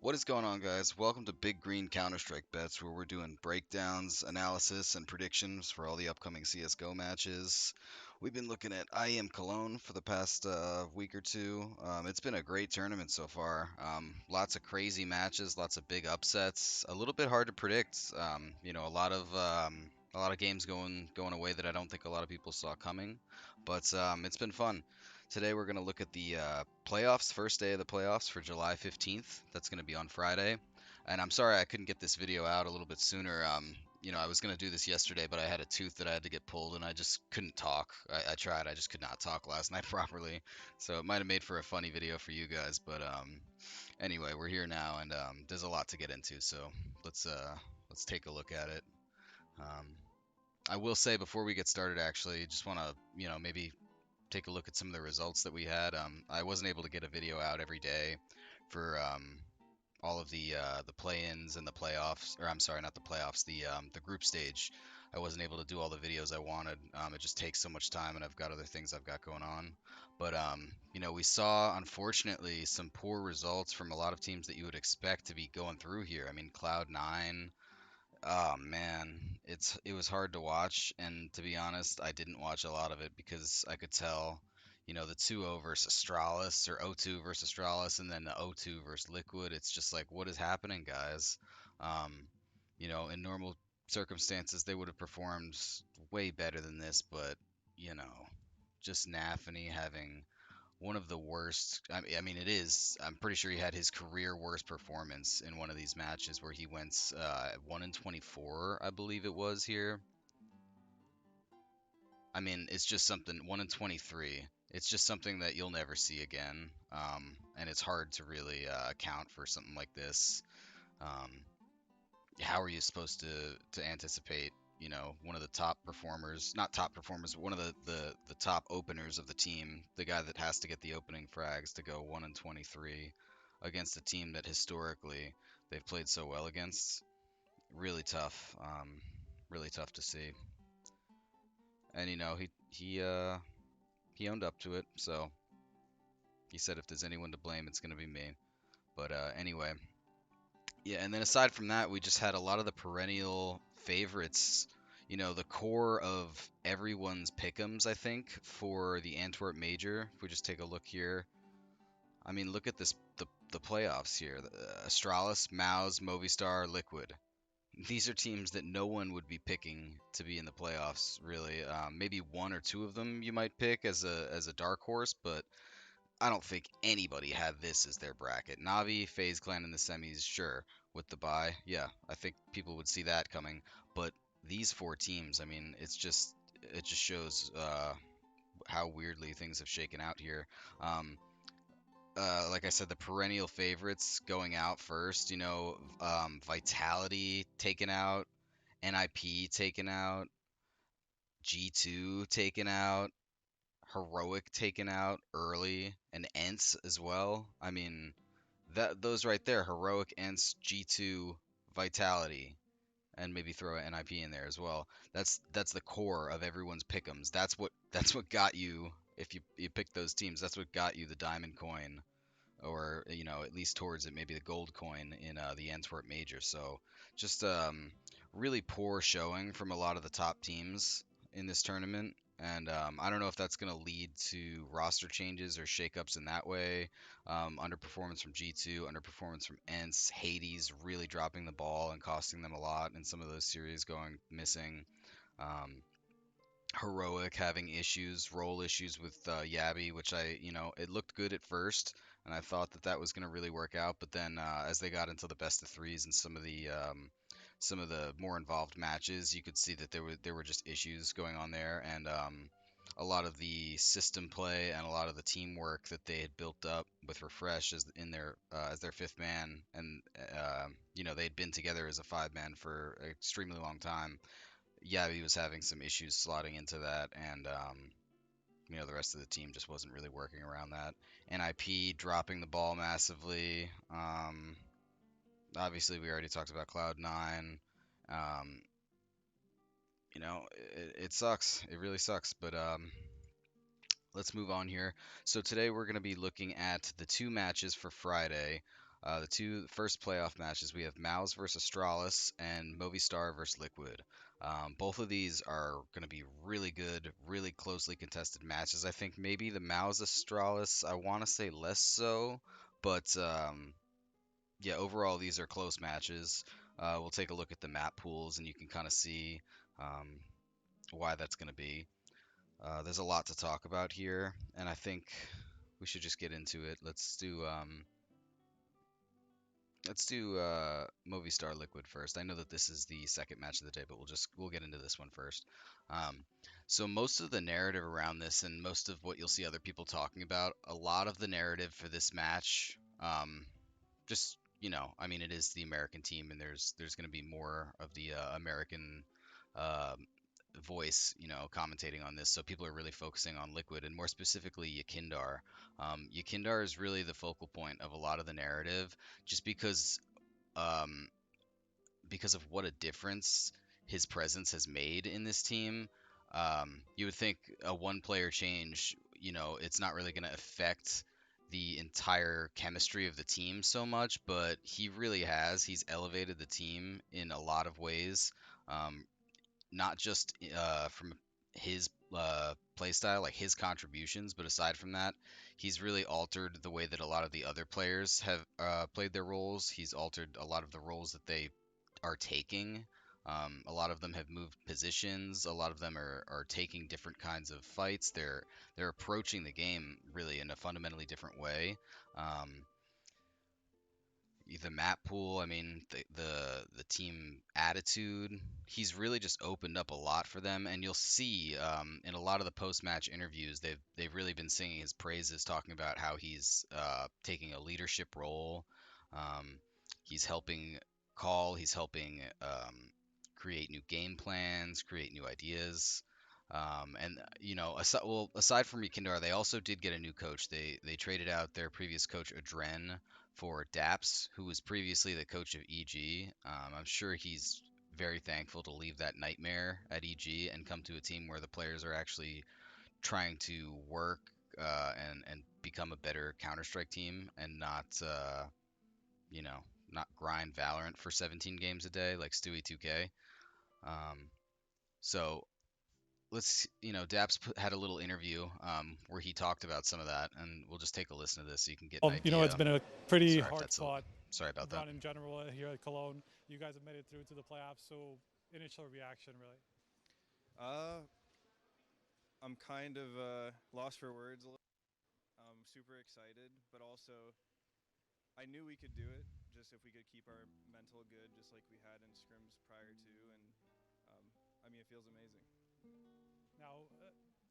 What is going on, guys? Welcome to Big Green Counter-Strike Bets, where we're doing breakdowns, analysis, and predictions for all the upcoming CSGO matches. We've been looking at IEM Cologne for the past week or two. It's been a great tournament so far. Lots of crazy matches, lots of big upsets. A little bit hard to predict. A lot of games going away that I don't think a lot of people saw coming. But it's been fun. Today we're going to look at the playoffs, first day of the playoffs for July 15th. That's going to be on Friday. And I'm sorry I couldn't get this video out a little bit sooner. I was going to do this yesterday, but I had a tooth that I had to get pulled and I just couldn't talk. I tried, I just could not talk last night properly. So it might have made for a funny video for you guys. But anyway, we're here now and there's a lot to get into. So let's take a look at it. Um, I will say before we get started, actually, just want to, maybe take a look at some of the results that we had. I wasn't able to get a video out every day for all of the play-ins and the playoffs, or I'm sorry, not the playoffs, the group stage. I wasn't able to do all the videos I wanted. It just takes so much time, and I've got other things I've got going on. But we saw unfortunately some poor results from a lot of teams that you would expect to be going through here. I mean, Cloud9. Oh man, it was hard to watch, and to be honest, I didn't watch a lot of it because I could tell, the 2-0 versus Astralis or 0-2 versus Astralis, and then the 0-2 versus Liquid. It's just like, what is happening, guys? In normal circumstances, they would have performed way better than this, but you know, just naf-fly having one of the worst. I mean, it is. I'm pretty sure he had his career worst performance in one of these matches where he went 1 in 24, I believe it was here. I mean, it's just something 1 in 23. It's just something that you'll never see again, and it's hard to really account for something like this. Um, how are you supposed to anticipate one of the top performers, not top performers, but one of the top openers of the team, the guy that has to get the opening frags, to go 1 in 23 against a team that historically they've played so well against? Really tough, really tough to see. And he owned up to it, so he said if there's anyone to blame, it's going to be me. But anyway, yeah, and then aside from that, we just had a lot of the perennial favorites, the core of everyone's pick'ems, I think, for the Antwerp Major. If we just take a look here, I mean, look at this, the playoffs here. Astralis, MOUZ, Movistar, Liquid. These are teams that no one would be picking to be in the playoffs, really. Maybe one or two of them you might pick as a dark horse, but I don't think anybody had this as their bracket. Navi, FaZe Clan in the semis, sure. With the bye, yeah, I think people would see that coming. But these four teams, I mean, it just shows how weirdly things have shaken out here. Um, like I said, the perennial favorites going out first. Vitality taken out, NIP taken out, G2 taken out, Heroic taken out early, and ENCE as well. I mean, that those right there, Heroic, ENCE, G2, Vitality, and maybe throw an NIP in there as well. That's the core of everyone's pick'ems. That's what got you, if you pick those teams. That's what got you the diamond coin, or at least towards it, maybe the gold coin in the Antwerp Major. So just really poor showing from a lot of the top teams in this tournament. And I don't know if that's going to lead to roster changes or shakeups in that way. Underperformance from G2, underperformance from ENCE, Hades really dropping the ball and costing them a lot in some of those series going missing. Um, Heroic having issues, role issues with Yabi, which it looked good at first, and I thought that was going to really work out. But then as they got into the best of threes and some of the more involved matches, you could see that there were just issues going on there, and a lot of the system play and a lot of the teamwork that they had built up with Refresh as their fifth man, and they'd been together as a five man for an extremely long time. Yeah, he was having some issues slotting into that, and the rest of the team just wasn't really working around that. NIP dropping the ball massively. Obviously, we already talked about Cloud9. Um, it sucks. It really sucks. But let's move on here. So today we're going to be looking at the two matches for Friday. The two first playoff matches, we have MOUZ versus Astralis and Movistar versus Liquid. Both of these are going to be really good, really closely contested matches. I think maybe the MOUZ Astralis, I want to say less so, but yeah, overall these are close matches. We'll take a look at the map pools, and you can kind of see um, why that's going to be. There's a lot to talk about here, and I think we should just get into it. Let's do Movistar Liquid first. I know that this is the second match of the day, but we'll get into this one first. Um, so most of the narrative around this, and most of what you'll see other people talking about, a lot of the narrative for this match, just I mean, it is the American team, and there's going to be more of the American uh, voice, commentating on this. So people are really focusing on Liquid, and more specifically Yakindar. Yakindar is really the focal point of a lot of the narrative, just um, because of what a difference his presence has made in this team. You would think a one-player change, it's not really going to affect the entire chemistry of the team so much, but he really has. He's elevated the team in a lot of ways. Not just from his play style, like his contributions, but aside from that, he's really altered the way that a lot of the other players have played their roles. He's altered a lot of the roles that they are taking. A lot of them have moved positions. A lot of them are taking different kinds of fights. They're approaching the game really in a fundamentally different way. Um, the map pool, I mean, the team attitude. He's really just opened up a lot for them, and you'll see in a lot of the post-match interviews, they've really been singing his praises, talking about how he's taking a leadership role. Um, he's helping he's helping create new game plans, create new ideas. And aside from Yekindar, they also did get a new coach. They traded out their previous coach Adren for Daps, who was previously the coach of EG. I'm sure he's very thankful to leave that nightmare at EG and come to a team where the players are actually trying to work and become a better Counter Strike team, and you know, not grind Valorant for 17 games a day like Stewie 2K. Um, so Daps had a little interview where he talked about some of that, and we'll just take a listen to this so you can get an It's idea. been a pretty Sorry if hard that's fought sorry about that. run in general here at Cologne. You guys have made it through to the playoffs, so initial reaction, really. Uh, I'm kind of lost for words a little. Super excited, but also I knew we could do it. Just if we could keep our mental good, just like we had in scrims prior to, and um, I mean, it feels amazing. Now,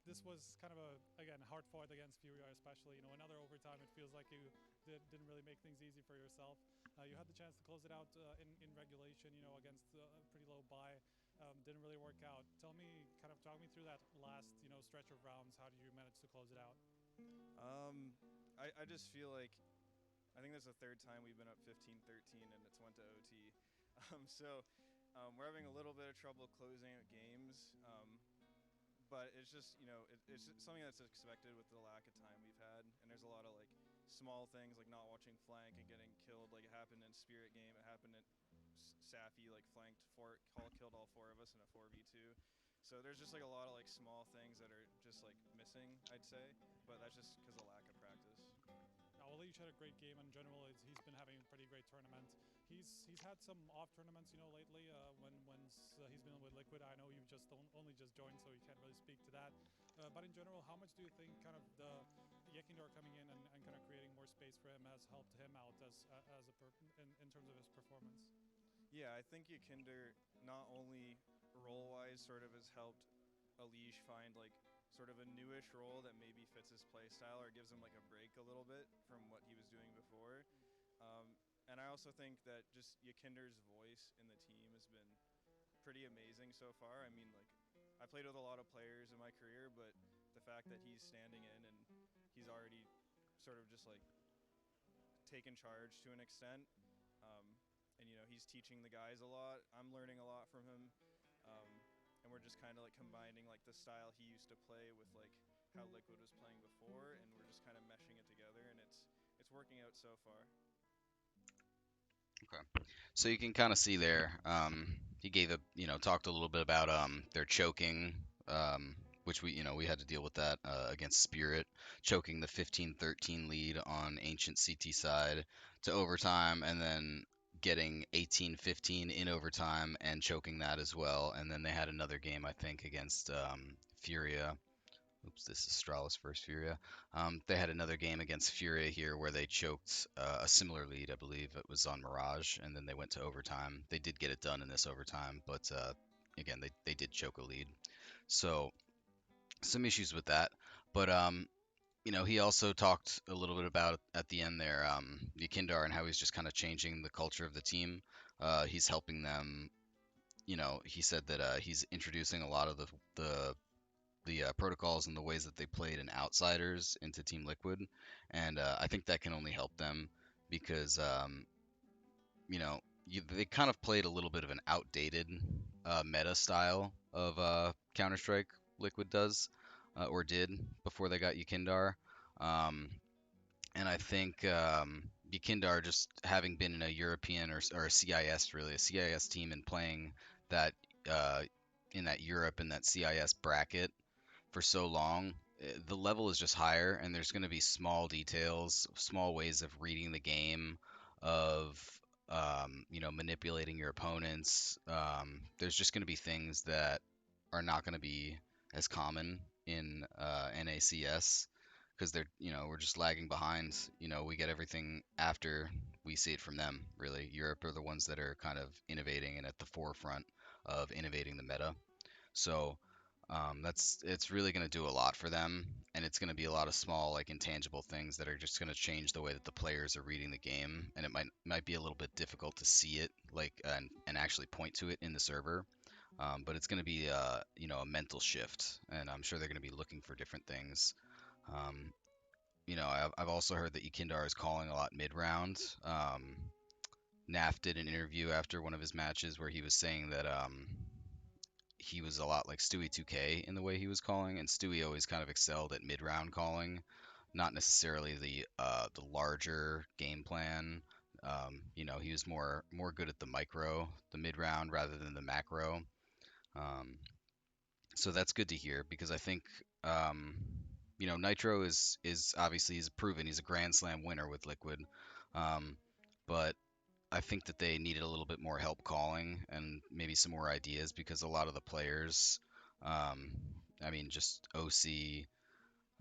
this was kind of again, hard fought against Furia, especially. Another overtime, it feels like you didn't really make things easy for yourself. You had the chance to close it out in regulation, against a pretty low buy. Didn't really work out. Talk me through that last, stretch of rounds. How did you manage to close it out? I just feel like I think that's the third time we've been up 15-13 and it's went to OT. We're having a little bit of trouble closing out games. But it's just it's something that's expected with the lack of time we've had, and there's a lot of like small things like not watching flank and getting killed. Like it happened in Spirit game, it happened at Safi, like flanked killed all four of us in a 4v2. So there's just like a lot of like small things that are just like missing, I'd say, but that's just because of lack of practice. Now, although you had a great game in general, he's been having a pretty great tournament. He's had some off tournaments, lately. He's been with Liquid, I know you've only just joined, so you can't really speak to that. But in general, how much do you think kind of the Yekindor coming in and kind of creating more space for him has helped him out in terms of his performance? Yeah, I think Yakinder not only role wise sort of has helped Alish find like sort of a newish role that maybe fits his play style or gives him like a break a little bit from what he was doing before. And I also think that just Yakinder's voice in the team has been pretty amazing so far. I mean, like, I played with a lot of players in my career, but the fact that he's standing in and he's already sort of just like taken charge to an extent, and he's teaching the guys a lot. I'm learning a lot from him, and we're just kind of like combining like the style he used to play with like how Liquid was playing before, and we're just kind of meshing it together, and it's working out so far. Okay. So you can kind of see there. He gave a, talked a little bit about their choking, which we had to deal with that against Spirit, choking the 15-13 lead on Ancient CT side to overtime, and then getting 18-15 in overtime and choking that as well. And then they had another game, I think, against Furia. Oops, this is Astralis versus Furia. They had another game against Furia here where they choked a similar lead, I believe it was on Mirage, and then they went to overtime. They did get it done in this overtime, but again, they did choke a lead. So some issues with that. But he also talked a little bit about at the end there, Yekindar and how he's just kind of changing the culture of the team. He's helping them. He said that he's introducing a lot of the protocols and the ways that they played in Outsiders into Team Liquid, and I think that can only help them because they kind of played a little bit of an outdated meta style of Counter Strike. Liquid does or did before they got Yekindar. Um, and I think Yekindar, just having been in a European or a CIS, really a CIS team, and playing that uh, in that Europe and that CIS bracket for so long, the level is just higher, and there's going to be small details, small ways of reading the game, of manipulating your opponents. There's just going to be things that are not going to be as common in NACS because we're just lagging behind. We get everything after we see it from them. Really, Europe are the ones that are kind of innovating and at the forefront of innovating the meta. So it's really going to do a lot for them, and it's going to be a lot of small, like intangible things that are just going to change the way that the players are reading the game, and it might be a little bit difficult to see it, like and actually point to it in the server. But it's going to be a mental shift, and I'm sure they're going to be looking for different things. Um, I've also heard that Ikindar is calling a lot mid round. Naf did an interview after one of his matches where he was saying that he was a lot like Stewie 2K in the way he was calling, and Stewie always kind of excelled at mid-round calling, not necessarily the larger game plan. He was more good at the micro, the mid-round rather than the macro. Um, so that's good to hear because I think Nitro is obviously he's proven he's a Grand Slam winner with Liquid, um, but I think that they needed a little bit more help calling and maybe some more ideas because a lot of the players, um, I mean, just OC,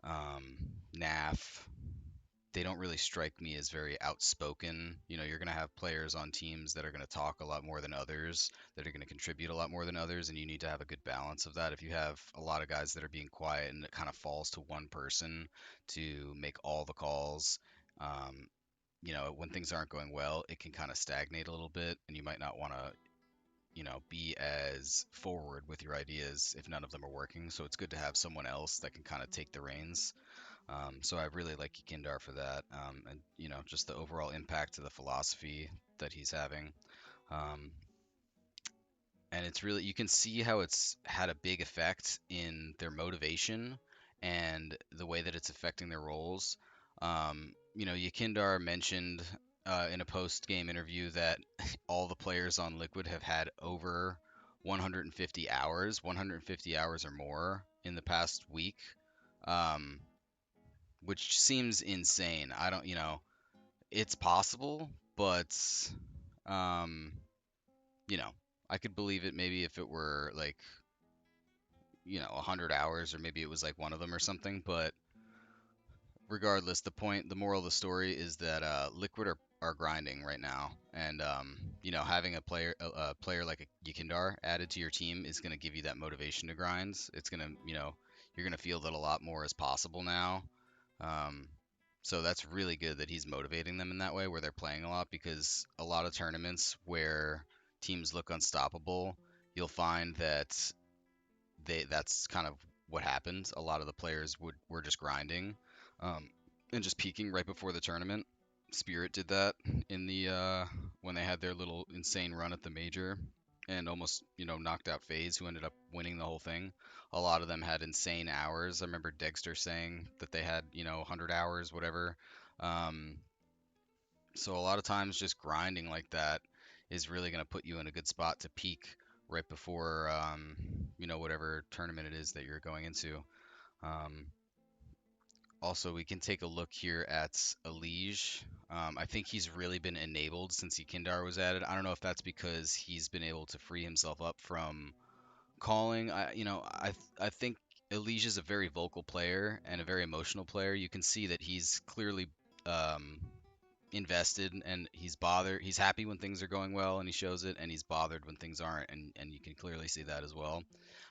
NAF, they don't really strike me as very outspoken. You're going to have players on teams that are going to talk a lot more than others, that are going to contribute a lot more than others, and you need to have a good balance of that. If you have a lot of guys that are being quiet and it kind of falls to one person to make all the calls, um, when things aren't going well, it can kind of stagnate a little bit, and you might not want to, be as forward with your ideas if none of them are working. So it's good to have someone else that can kind of take the reins. So I really like Kindar for that, and just the overall impact to the philosophy that he's having. Um, and it's really you can see how it's had a big effect in their motivation and the way that it's affecting their roles. Yakindar mentioned in a post-game interview that all the players on Liquid have had over 150 hours or more in the past week, um, which seems insane. I don't, it's possible, but um, you know, I could believe it maybe if it were like 100 hours or maybe it was like one of them or something. But regardless, the moral of the story is that Liquid are grinding right now, and having a player like a Yikindar added to your team is going to give you that motivation to grind. It's gonna you're gonna feel that a lot more is possible now. Um, so that's really good that he's motivating them in that way where they're playing a lot because a lot of tournaments where teams look unstoppable, you'll find that that's kind of what happened. A lot of the players were just grinding um, and just peaking right before the tournament. Spirit did that in the when they had their little insane run at the major and almost knocked out FaZe, who ended up winning the whole thing. A lot of them had insane hours. I remember Dexter saying that they had 100 hours, whatever. Um, So a lot of times just grinding like that is really going to put you in a good spot to peak right before whatever tournament it is that you're going into. Um, Also, we can take a look here at Elige. I think he's really been enabled since Kindar was added. I don't know if that's because he's been able to free himself up from calling. I think Elige is a very vocal player and a very emotional player. You can see that he's clearly um, invested and he's bothered. He's happy when things are going well and he shows it, and he's bothered when things aren't, and you can clearly see that as well.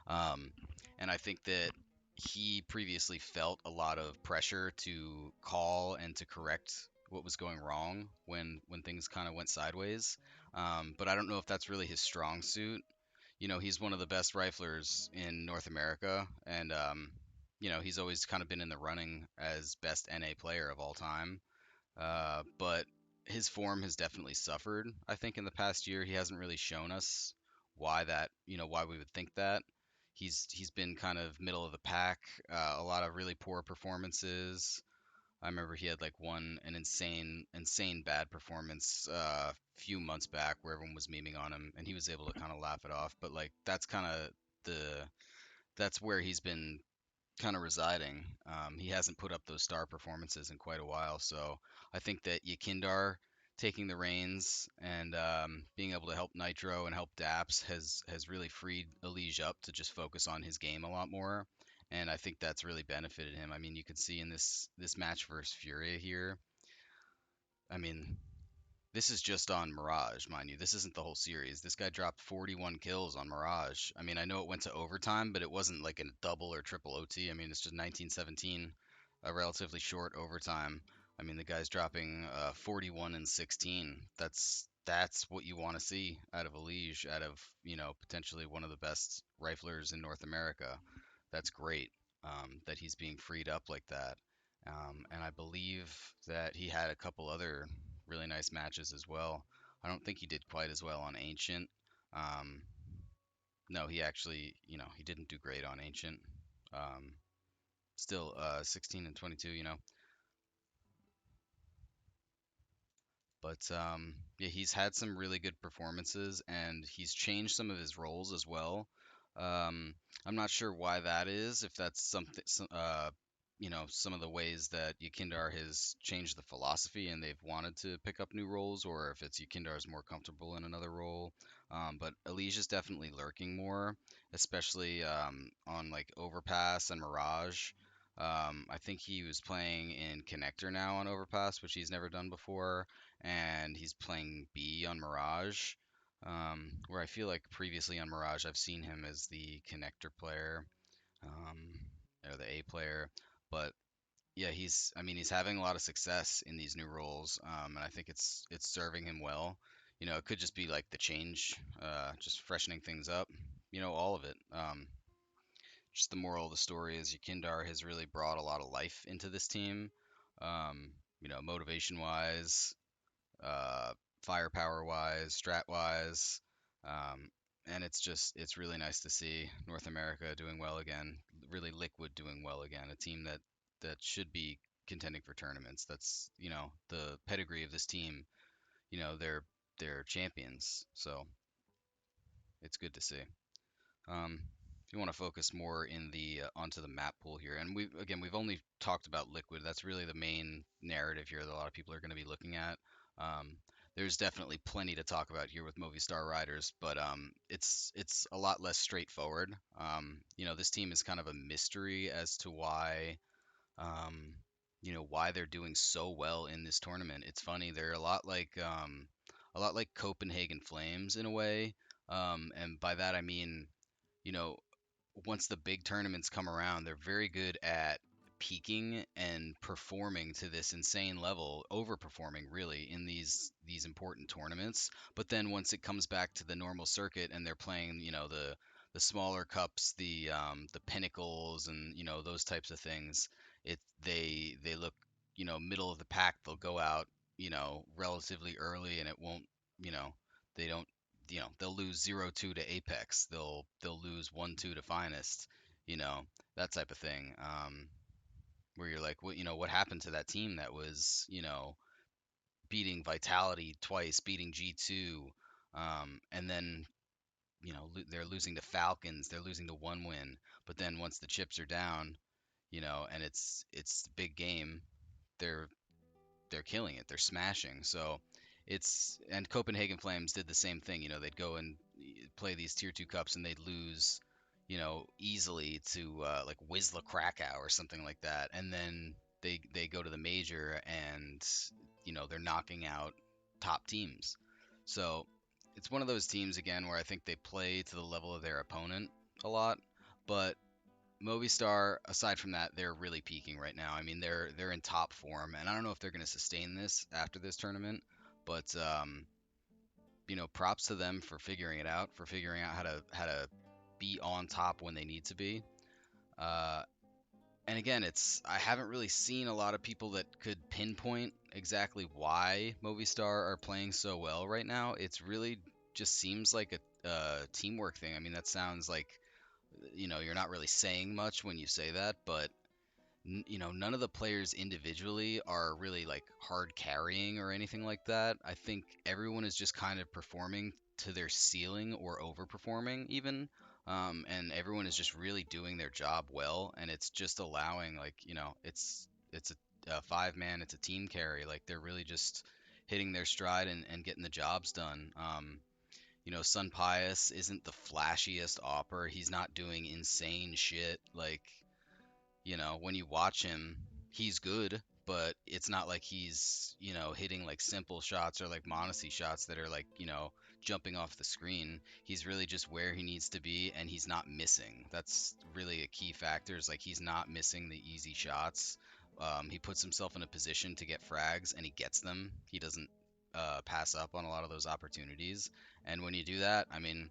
Um, and I think that he previously felt a lot of pressure to call and to correct what was going wrong when things kind of went sideways. But I don't know if that's really his strong suit. He's one of the best riflers in North America, and he's always kind of been in the running as best NA player of all time. But his form has definitely suffered. I think in the past year, he hasn't really shown us why we would think that. He's been kind of middle of the pack, a lot of really poor performances. I remember he had like an insane bad performance a few months back where everyone was memeing on him, and he was able to kind of laugh it off. But like the that's where he's been kind of residing. He hasn't put up those star performances in quite a while, so I think that Yakindar taking the reins and being able to help Nitro and help Daps has really freed Elige up to just focus on his game a lot more, and I think that's really benefited him. I mean, you can see in this match versus Furia here. I mean, this is just on Mirage, mind you. This isn't the whole series. This guy dropped 41 kills on Mirage. I mean, I know it went to overtime, but it wasn't like a double or triple OT. I mean, it's just 1917, a relatively short overtime. I mean, the guy's dropping 41 and 16. That's what you want to see out of a Liege, out of potentially one of the best riflers in North America. That's great that he's being freed up like that. And I believe that he had a couple other really nice matches as well. I don't think he did quite as well on Ancient. Um, no, he actually, he didn't do great on Ancient. Um, Still, 16 and 22, But yeah, he's had some really good performances, and he's changed some of his roles as well. Um, I'm not sure why that is. If that's something, some of the ways that Yukindar has changed the philosophy and they've wanted to pick up new roles, or if it's Yukindar is more comfortable in another role. But Elige is definitely lurking more, especially on like Overpass and Mirage. I think he was playing in Connector now on Overpass, which he's never done before, and he's playing B on Mirage, where I feel like previously on Mirage I've seen him as the connector player, um, or the A player, but yeah, he's having a lot of success in these new roles, and I think it's serving him well. It could just be like the change, just freshening things up, all of it. Just the moral of the story is Yakindar has really brought a lot of life into this team, motivation wise, uh, firepower wise, strat wise. Um, and it's really nice to see North America doing well again, really Liquid doing well again, a team that should be contending for tournaments. That's, the pedigree of this team, they're champions. So it's good to see. If you want to focus more in the onto the map pool here, and we've only talked about Liquid. That's really the main narrative here that a lot of people are going to be looking at. Um, there's definitely plenty to talk about here with Movistar Riders, but it's a lot less straightforward. This team is kind of a mystery as to um, why they're doing so well in this tournament. It's funny, they're a lot like Copenhagen Flames in a way, and by that I mean you know, once the big tournaments come around, they're very good at peaking and performing to this insane level, overperforming really in these important tournaments. But then once it comes back to the normal circuit and they're playing, the smaller cups, the pinnacles, and those types of things, they look, middle of the pack. They'll go out, relatively early, and it won't, you know, they don't they'll lose 0-2 to Apex. They'll lose 1-2 to Finest. That type of thing. Where you're like, what happened to that team that was beating Vitality twice, beating G2, and then they're losing to Falcons, they're losing to one win, but then once the chips are down, and it's the big game, they're they're killing it. They're smashing. So it's and Copenhagen Flames did the same thing. They'd go and play these tier two cups and they'd lose, easily to like Wisla Krakow or something like that, and then they go to the major and they're knocking out top teams. So it's one of those teams again where I think they play to the level of their opponent a lot, but Movistar, aside from that, they're really peaking right now. I mean, they're in top form, and I don't know if they're going to sustain this after this tournament, but props to them for figuring it out, for figuring out how to be on top when they need to be. Uh, and again, I haven't really seen a lot of people that could pinpoint exactly why Movistar are playing so well right now. It's really just seems like a teamwork thing. I mean, that sounds like you're not really saying much when you say that, but none of the players individually are really like hard carrying or anything like that. I think everyone is just kind of performing to their ceiling or overperforming even. And everyone is just really doing their job well, and it's just allowing like it's a five man, it's a team carry. Like they're really just hitting their stride and getting the jobs done. Sun Pius isn't the flashiest opper. He's not doing insane shit. Like, when you watch him, he's good, but it's not like he's, hitting like simple shots or like Monacy shots that are like, jumping off the screen. He's really just where he needs to be and he's not missing. That's really a key factor is like he's not missing the easy shots. He puts himself in a position to get frags and he gets them. He doesn't pass up on a lot of those opportunities. And when you do that, I mean,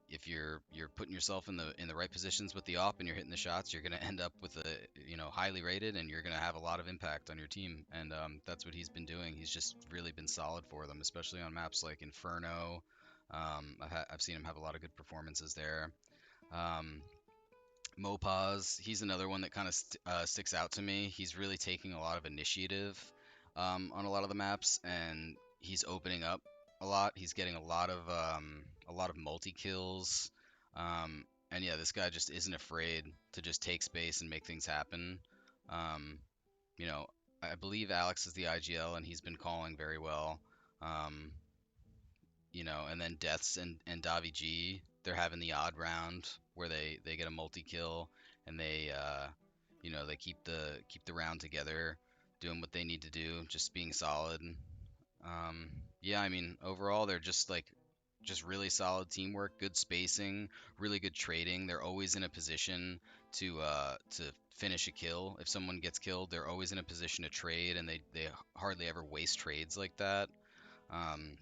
if you're putting yourself in the right positions with the op and you're hitting the shots, you're going to end up with a highly rated and you're going to have a lot of impact on your team. And that's what he's been doing. He's just really been solid for them, especially on maps like Inferno. I've seen him have a lot of good performances there. Um, Mopaz, he's another one that kind of sticks out to me. He's really taking a lot of initiative on a lot of the maps, and he's opening up a lot. He's getting a lot of multi kills, and yeah, this guy just isn't afraid to just take space and make things happen. Um, you know, I believe Alex is the IGL, and he's been calling very well. Um, and then Deaths and Davi G, they're having the odd round where they get a multi kill and they keep the round together, doing what they need to do, just being solid. Yeah, I mean overall they're just really solid teamwork, good spacing, really good trading. They're always in a position to finish a kill. If someone gets killed, they're always in a position to trade, and they hardly ever waste trades like that. Um,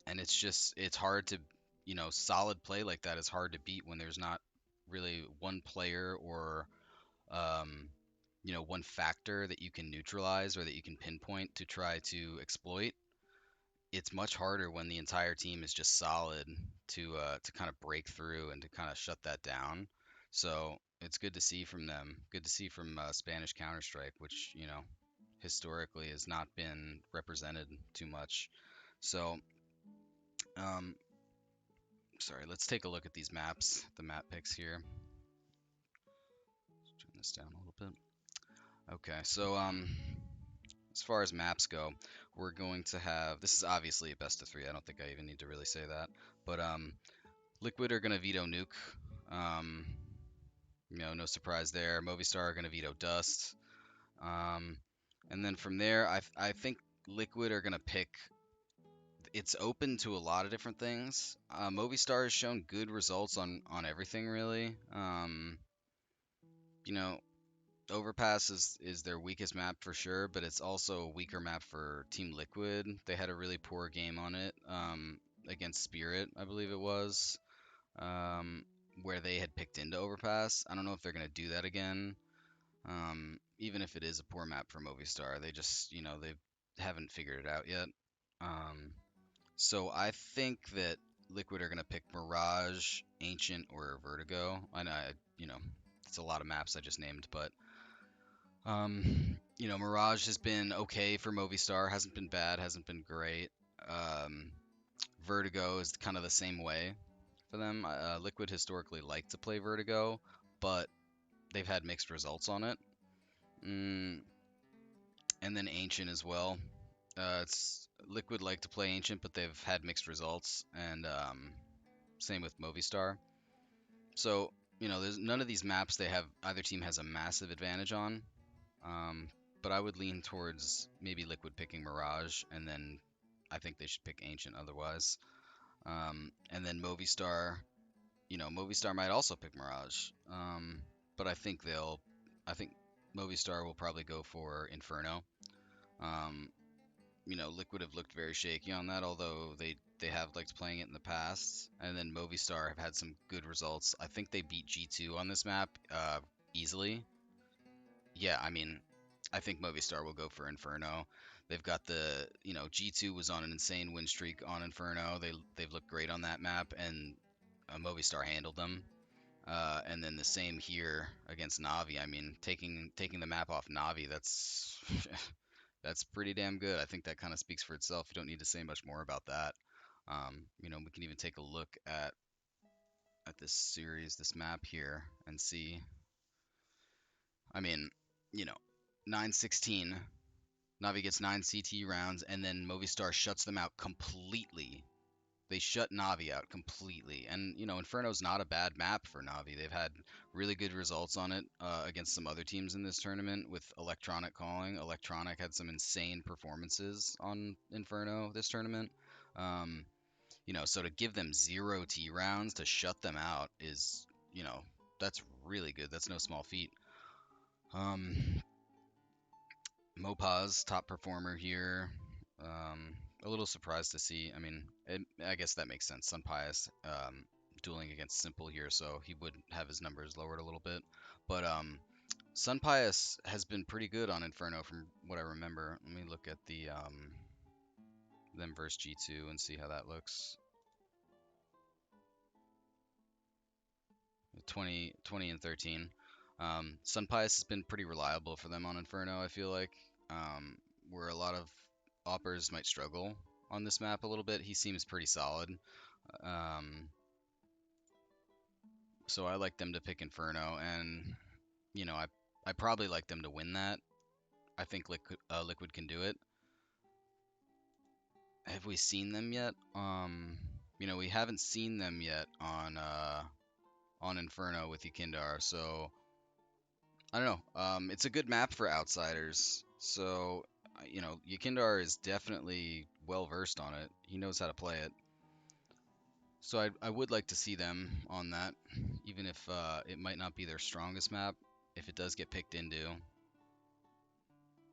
and it's hard to solid play like that is hard to beat when there's not really one player or um, one factor that you can neutralize or that you can pinpoint to try to exploit. It's much harder when the entire team is just solid to kind of break through and to kind of shut that down. So it's good to see from them, good to see from Spanish Counter Strike, which historically has not been represented too much. So um, sorry, let's take a look at these maps, the map picks here. Let's turn this down a little bit. Okay, so as far as maps go, we're going to have, this is obviously a best of three. I don't think I even need to really say that, but Liquid are gonna veto Nuke. Um, no surprise there. Movistar are gonna veto Dust. Um, and then from there, I think Liquid are gonna pick. It's open to a lot of different things. Movistar has shown good results on everything really. You know, Overpass is their weakest map for sure, but it's also a weaker map for Team Liquid. They had a really poor game on it against Spirit, I believe it was, where they had picked into Overpass. I don't know if they're gonna do that again. Even if it is a poor map for Movistar, they just they haven't figured it out yet. Um, so I think that Liquid are gonna pick Mirage, Ancient, or Vertigo. I know, it's a lot of maps I just named, but Mirage has been okay for Movistar. Hasn't been bad. Hasn't been great. Um, Vertigo is kind of the same way for them. Liquid historically liked to play Vertigo, but they've had mixed results on it. Mm, and then Ancient as well. It's Liquid like to play Ancient, but they've had mixed results, and same with Movistar. So there's none of these maps they have either team has a massive advantage on. Um, but I would lean towards maybe Liquid picking Mirage, and then I think they should pick Ancient otherwise. And then Movistar, Movistar might also pick Mirage. But I think Movistar will probably go for Inferno. Um, Liquid have looked very shaky on that, although they have liked playing it in the past. And then Movistar have had some good results. I think they beat G2 on this map easily. Yeah, I mean, I think Movistar will go for Inferno. They've got G2 was on an insane win streak on Inferno. They've looked great on that map, and Movistar handled them. And then the same here against Navi. I mean, taking the map off Navi, that's that's pretty damn good. I think that kind of speaks for itself. You don't need to say much more about that. We can even take a look at this series, this map here, and see. I mean, you know, 916. Navi gets 9 CT rounds, and then Movistar shuts them out completely. They shut Navi out completely. And, Inferno's not a bad map for Navi. They've had really good results on it against some other teams in this tournament with Electronic calling. Electronic had some insane performances on Inferno this tournament. Um, so to give them 0 T rounds to shut them out is, that's really good. That's no small feat. Mopaz, top performer here. A little surprised to see. I mean, I guess that makes sense. Sun Pius dueling against Simple here, so he would have his numbers lowered a little bit. But Sun Pius has been pretty good on Inferno from what I remember. Let me look at the them versus G2 and see how that looks. 20 and 13. Sun Pius has been pretty reliable for them on Inferno, I feel like. Where a lot of oppers might struggle on this map a little bit, he seems pretty solid. Um, so I like them to pick Inferno, and I probably like them to win that. I think Liquid can do it. Have we seen them yet? We haven't seen them yet on Inferno with Yukindar, so I don't know. It's a good map for outsiders. So, Yukindar is definitely well versed on it. He knows how to play it. So I would like to see them on that, even if it might not be their strongest map. If it does get picked into,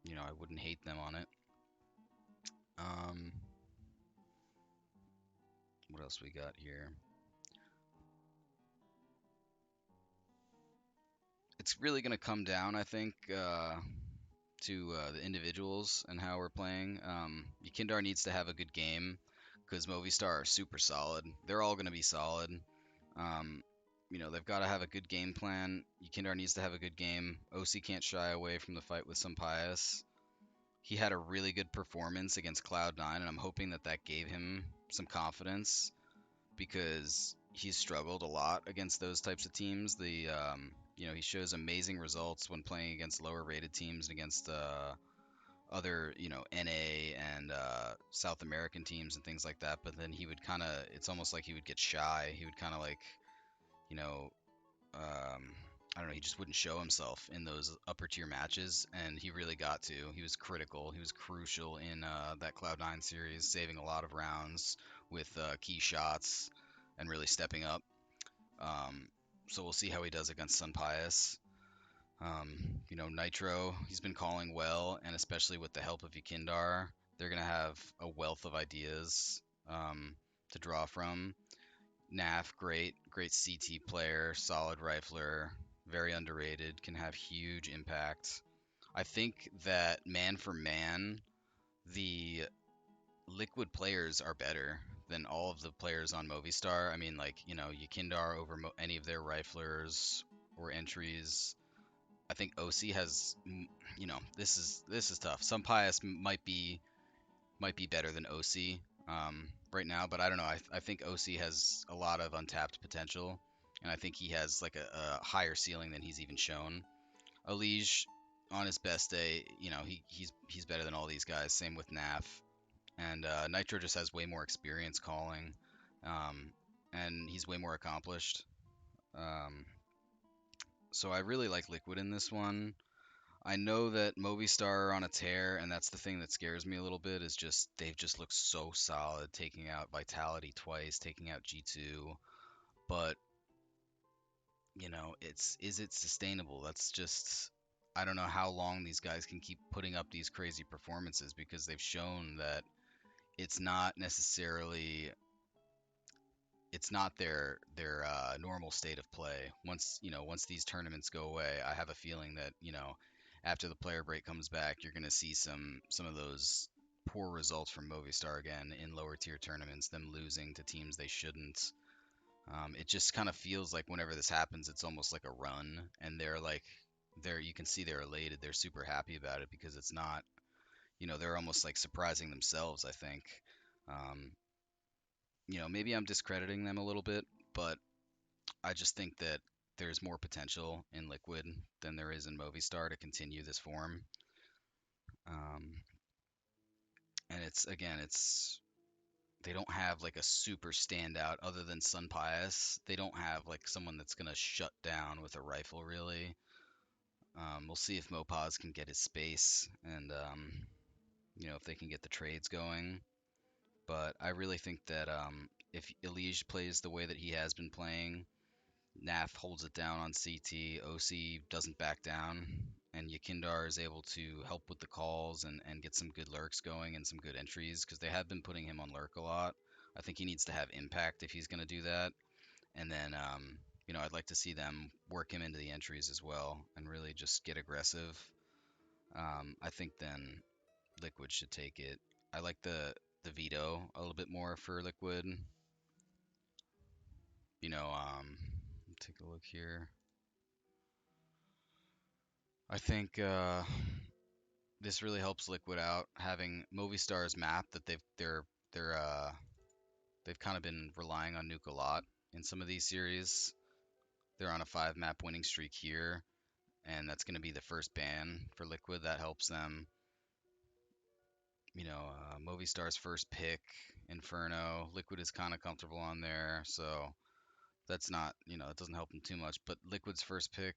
I wouldn't hate them on it. Um, what else we got here? It's really going to come down, I think, to the individuals and how we're playing. Yukindar needs to have a good game because Movistar are super solid. They're all going to be solid. Um, they've got to have a good game plan. Yukindar needs to have a good game. OC can't shy away from the fight with Sampaius. He had a really good performance against Cloud9, and I'm hoping that that gave him some confidence because he's struggled a lot against those types of teams. He shows amazing results when playing against lower rated teams and against other, NA and South American teams and things like that. But then he would it's almost like he would get shy. He would kind of like, you know, I don't know, he just wouldn't show himself in those upper tier matches, and he really got to. He was critical. He was crucial in that Cloud9 series, saving a lot of rounds with key shots and really stepping up. So we'll see how he does against Sun Pius. Nitro, he's been calling well, and especially with the help of Yukindar, they're going to have a wealth of ideas to draw from. Naf, great CT player, solid rifler, very underrated, can have huge impact. I think that man for man, the Liquid players are better than all of the players on Movistar. I mean, like, Yukindar over any of their riflers or entries. I think OC has, this is tough. Some Pius might be better than OC right now, but I don't know. I think OC has a lot of untapped potential, and I think he has like a higher ceiling than he's even shown. Alige, on his best day, he's better than all these guys. Same with Naf, and Nitro just has way more experience calling, um, and he's way more accomplished. Um, so I really like Liquid in this one. I know that Movistar are on a tear, and that's the thing that scares me a little bit. Is just they've just looked so solid, taking out Vitality twice, taking out G2. But is it sustainable? That's just I don't know how long these guys can keep putting up these crazy performances because they've shown that it's not necessarily it's not their normal state of play. Once these tournaments go away, I have a feeling that after the player break comes back, you're going to see some of those poor results from Movistar again in lower tier tournaments, them losing to teams they shouldn't. It just kind of feels like whenever this happens, it's almost like a run, and they're you can see they're elated, they're super happy about it because it's not, they're almost like surprising themselves. I think. Um, maybe I'm discrediting them a little bit, but I just think that there's more potential in Liquid than there is in Movistar to continue this form. Um, and it's they don't have like a super standout other than Sun Pius. They don't have like someone that's gonna shut down with a rifle really. We'll see if Mopaz can get his space and if they can get the trades going. But I really think that if Elige plays the way that he has been playing, Naf holds it down on CT, OC doesn't back down, and Yakindar is able to help with the calls and get some good lurks going and some good entries because they have been putting him on lurk a lot. I think he needs to have impact if he's going to do that. And then, I'd like to see them work him into the entries as well and really just get aggressive. I think then Liquid should take it. I like the veto a little bit more for Liquid. Take a look here. I think this really helps Liquid out having Movistar's map that they've kind of been relying on Nuke a lot in some of these series. They're on a 5 map winning streak here, and that's going to be the first ban for Liquid. That helps them. Movistar's first pick, Inferno. Liquid is kind of comfortable on there, so that's not, it doesn't help them too much. But Liquid's first pick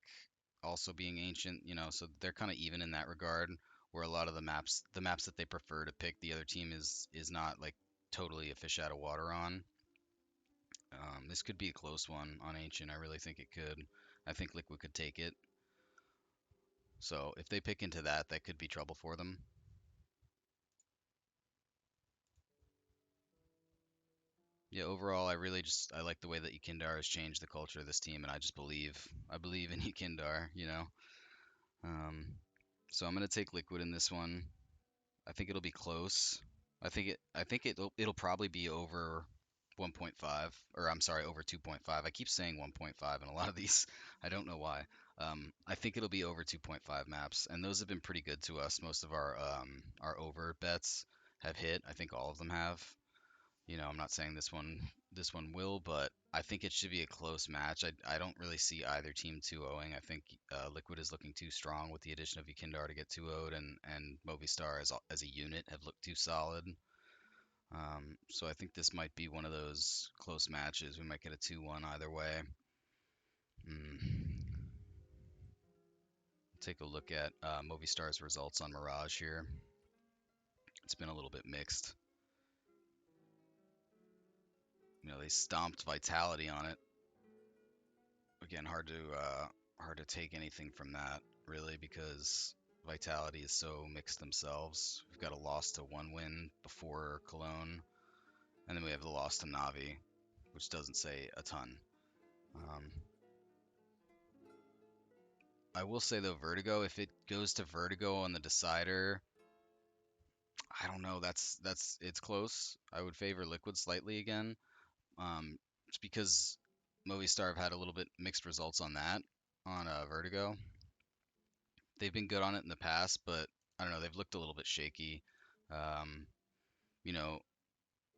also being ancient, so they're kind of even in that regard. Where a lot of the maps that they prefer to pick, the other team is not like totally a fish out of water on. This could be a close one on ancient. I really think it could. I think Liquid could take it. So if they pick into that, that could be trouble for them. Yeah, overall, I like the way that Yukindar has changed the culture of this team, and I believe in Yukindar. Um, so I'm gonna take Liquid in this one. I think it'll be close. I think it'll probably be over 1.5, or I'm sorry, over 2.5. I keep saying 1.5 in a lot of these. I don't know why. I think it'll be over 2.5 maps, and those have been pretty good to us. Most of our over bets have hit. I think all of them have. I'm not saying this one will, but I think it should be a close match. I don't really see either team 2-0ing. I think Liquid is looking too strong with the addition of Yukindar to get 2-0'd, and Movistar as a unit have looked too solid. So I think this might be one of those close matches. We might get a 2-1 either way. Mm. Take a look at Movistar's results on Mirage here. It's been a little bit mixed. They stomped Vitality on it. Again, hard to take anything from that really because Vitality is so mixed themselves. We've got a loss to one win before Cologne, and then we have the loss to Navi, which doesn't say a ton. Um, I will say though, Vertigo, if it goes to Vertigo on the decider, I don't know. It's close. I would favor Liquid slightly again, just because Movistar have had a little bit mixed results on that on Vertigo. They've been good on it in the past, but I don't know, they've looked a little bit shaky. Um, you know,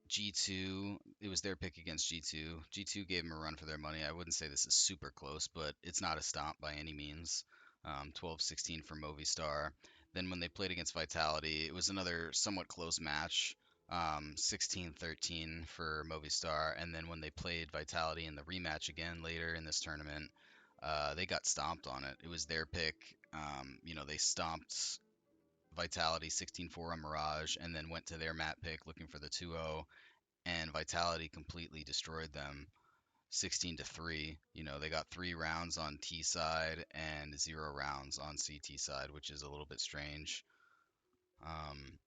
G2, it was their pick against G2. G2 gave them a run for their money. I wouldn't say this is super close, but it's not a stomp by any means. 12-16 for Movistar. Then when they played against Vitality, it was another somewhat close match. 16-13 for Movistar. And then when they played Vitality in the rematch again later in this tournament, they got stomped on it. It was their pick. They stomped Vitality 16-4 on Mirage and then went to their map pick looking for the 2-0, and Vitality completely destroyed them 16-3. They got 3 rounds on T side and 0 rounds on CT side, which is a little bit strange. Um,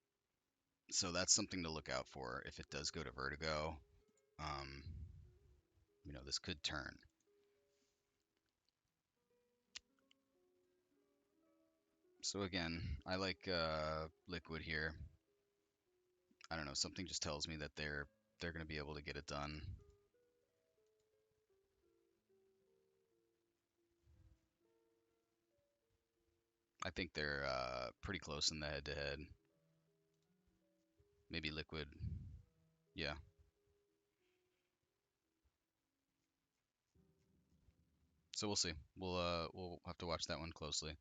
so that's something to look out for if it does go to Vertigo. Um, this could turn. So again, I like Liquid here. I don't know, something just tells me that they're going to be able to get it done. I think they're pretty close in the head-to-head. Maybe Liquid. Yeah. So we'll see. We'll have to watch that one closely.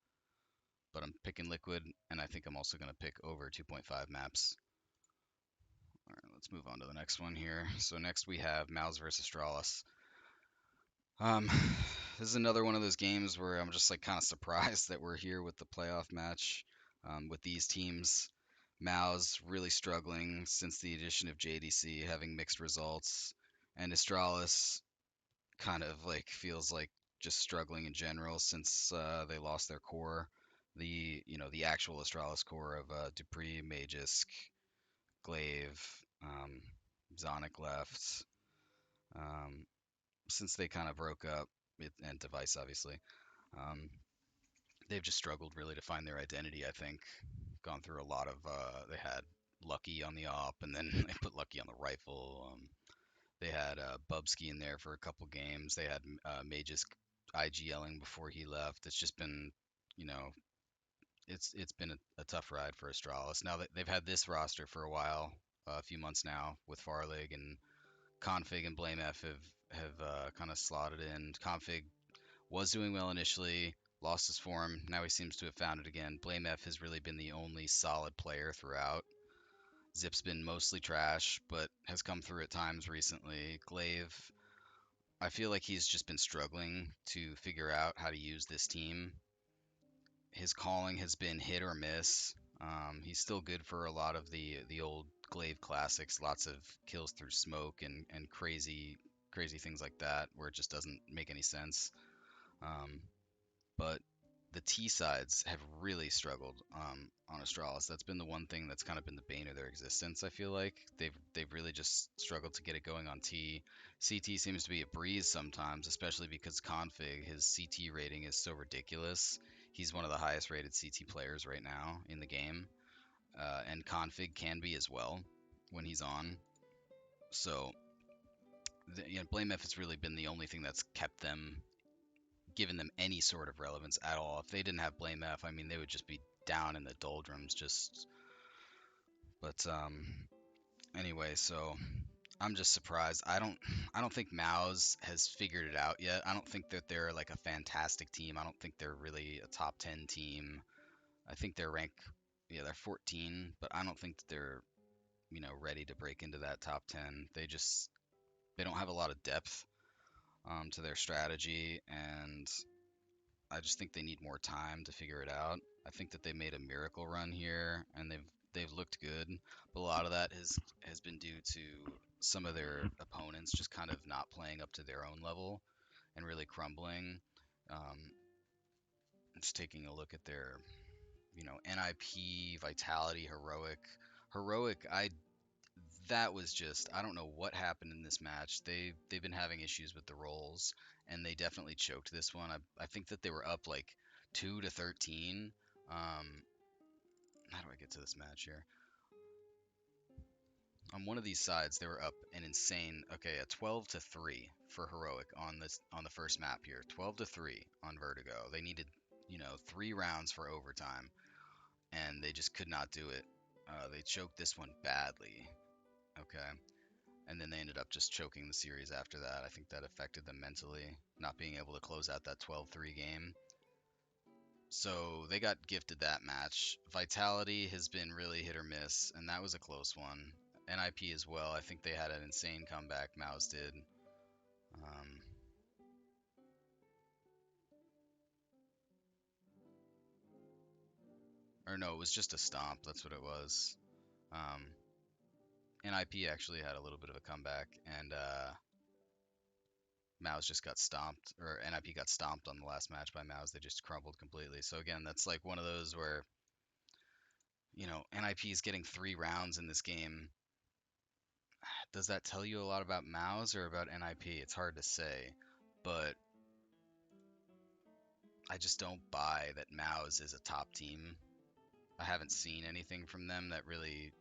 But I'm picking Liquid, and I think I'm also going to pick over 2.5 maps. All right, let's move on to the next one here. So next we have MOUZ versus Astralis. Um, this is another one of those games where I'm just like kind of surprised that we're here with the playoff match with these teams. MOUZ really struggling since the addition of JDC, having mixed results, and Astralis kind of like feels like just struggling in general since they lost their core, the actual Astralis core of Dupree, Magisk, Glaive, um, Zonic left. Um, since they kind of broke up, and Device obviously, um, they've just struggled really to find their identity. I think gone through a lot of they had Lucky on the op, and then they put Lucky on the rifle. They had Bubsky in there for a couple games. They had Magus IGLing before he left. It's just been, you know, it's been a tough ride for Astralis. Now that they've had this roster for a while, a few months now, with Farlig and Config and BlameF have kind of slotted in. Config was doing well initially, lost his form. Now he seems to have found it again. BlameF has really been the only solid player throughout. Zip's been mostly trash, but has come through at times recently. Glaive, I feel like he's just been struggling to figure out how to use this team. His calling has been hit or miss. He's still good for a lot of the old Glaive classics, lots of kills through smoke and crazy things like that, where it just doesn't make any sense. Um, but the T sides have really struggled on Astralis. That's been the one thing that's kind of been the bane of their existence. I feel like they've really just struggled to get it going on T. CT seems to be a breeze sometimes, especially because Config, his CT rating is so ridiculous. He's one of the highest rated CT players right now in the game, and Config can be as well when he's on. So, Blame F has really been the only thing that's kept them given them any sort of relevance at all. If they didn't have Blame F, I mean, they would just be down in the doldrums. But anyway, so I'm just surprised. I don't think MOUZ has figured it out yet. I don't think that they're like a fantastic team. I don't think they're really a top 10 team. I think they're ranked, yeah, they're 14, but I don't think that they're, ready to break into that top 10. They don't have a lot of depth to their strategy, and I just think they need more time to figure it out. I think that they made a miracle run here, and they've looked good, but a lot of that has been due to some of their opponents just kind of not playing up to their own level and really crumbling. Um, just taking a look at their, NIP, Vitality, Heroic. That was just, I don't know what happened in this match. They've been having issues with the rolls, and they definitely choked this one. I think that they were up like 2-13. How do I get to this match here? On one of these sides, they were up an insane, okay, a 12-3 for Heroic on the first map here. 12-3 on Vertigo. They needed, 3 rounds for overtime, and they just could not do it. They choked this one badly. Okay. And then they ended up just choking the series after that. I think that affected them mentally, not being able to close out that 12-3 game. So they got gifted that match. Vitality has been really hit or miss, and that was a close one. NIP as well. I think they had an insane comeback. MOUZ did. Or no, it was just a stomp. That's what it was. NIP actually had a little bit of a comeback, and MOUZ just got stomped, or NIP got stomped on the last match by MOUZ. They just crumbled completely. So again, that's like one of those where, NIP is getting 3 rounds in this game. Does that tell you a lot about MOUZ or about NIP? It's hard to say, but I just don't buy that MOUZ is a top team. I haven't seen anything from them that really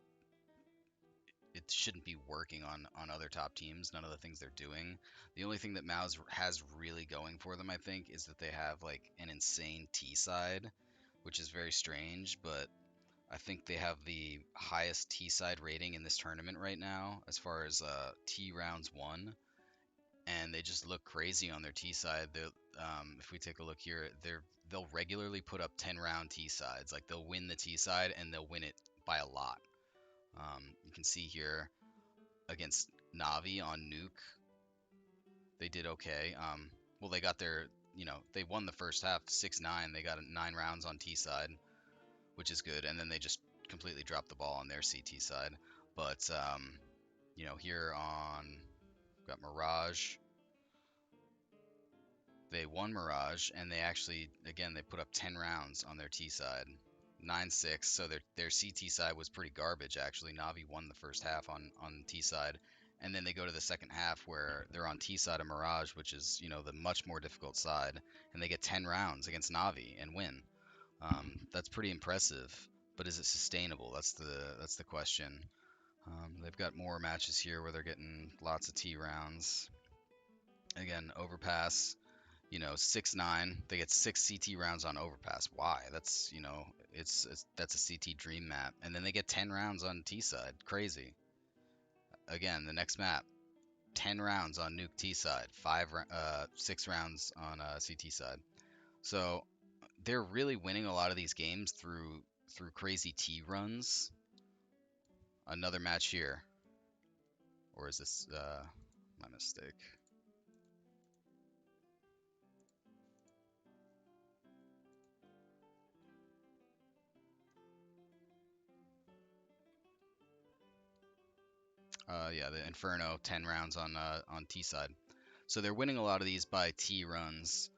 it shouldn't be working on other top teams. None of the things they're doing. The only thing that MOUZ has really going for them, I think, is that they have like an insane T side, which is very strange, but I think they have the highest T side rating in this tournament right now as far as T rounds won, and they just look crazy on their T side. If we take a look here, they'll regularly put up 10-round T sides. Like they'll win the T side and they'll win it by a lot. You can see here against Navi on Nuke, they did okay. Well, they got they won the first half 6-9. They got 9 rounds on T side, which is good, and then they just completely dropped the ball on their CT side. But here on got Mirage. They won Mirage, and they actually, again, they put up 10 rounds on their T side, 9-6. So their CT side was pretty garbage actually. Navi won the first half on T side, and then they go to the second half where they're on T side of Mirage, which is the much more difficult side, and they get 10 rounds against Navi and win. That's pretty impressive, but is it sustainable? That's the question. They've got more matches here where they're getting lots of T rounds. Again, Overpass, 6-9. They get 6 CT rounds on Overpass. Why? That's that's a CT dream map, and then they get 10 rounds on T side. Crazy. Again, the next map, 10 rounds on Nuke T side, 6 rounds on CT side. So they're really winning a lot of these games through crazy T runs. Another match here, or is this my mistake? Yeah, the Inferno, 10 rounds on T side. So they're winning a lot of these by T runs,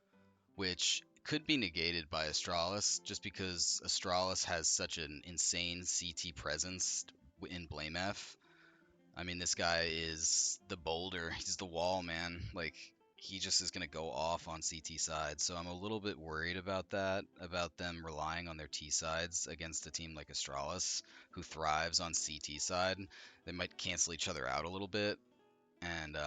which could be negated by Astralis, just because Astralis has such an insane CT presence in Blame F. I mean, this guy is the boulder. He's the wall, man. Like, he just is going to go off on CT side. So I'm a little bit worried about that, about them relying on their T sides against a team like Astralis, who thrives on CT side. They might cancel each other out a little bit. And,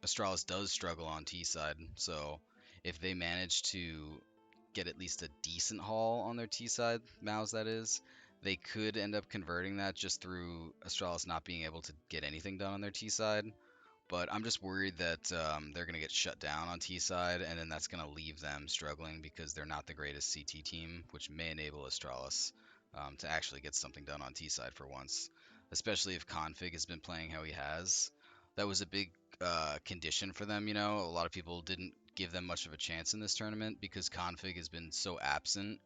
Astralis does struggle on T side. So if they manage to get at least a decent haul on their T side, MOUZ that is, they could end up converting that just through Astralis not being able to get anything done on their T side. But I'm just worried that they're going to get shut down on T side, and then that's going to leave them struggling because they're not the greatest CT team, which may enable Astralis to actually get something done on T side for once, especially if Config has been playing how he has. That was a big condition for them. A lot of people didn't give them much of a chance in this tournament because Config has been so absent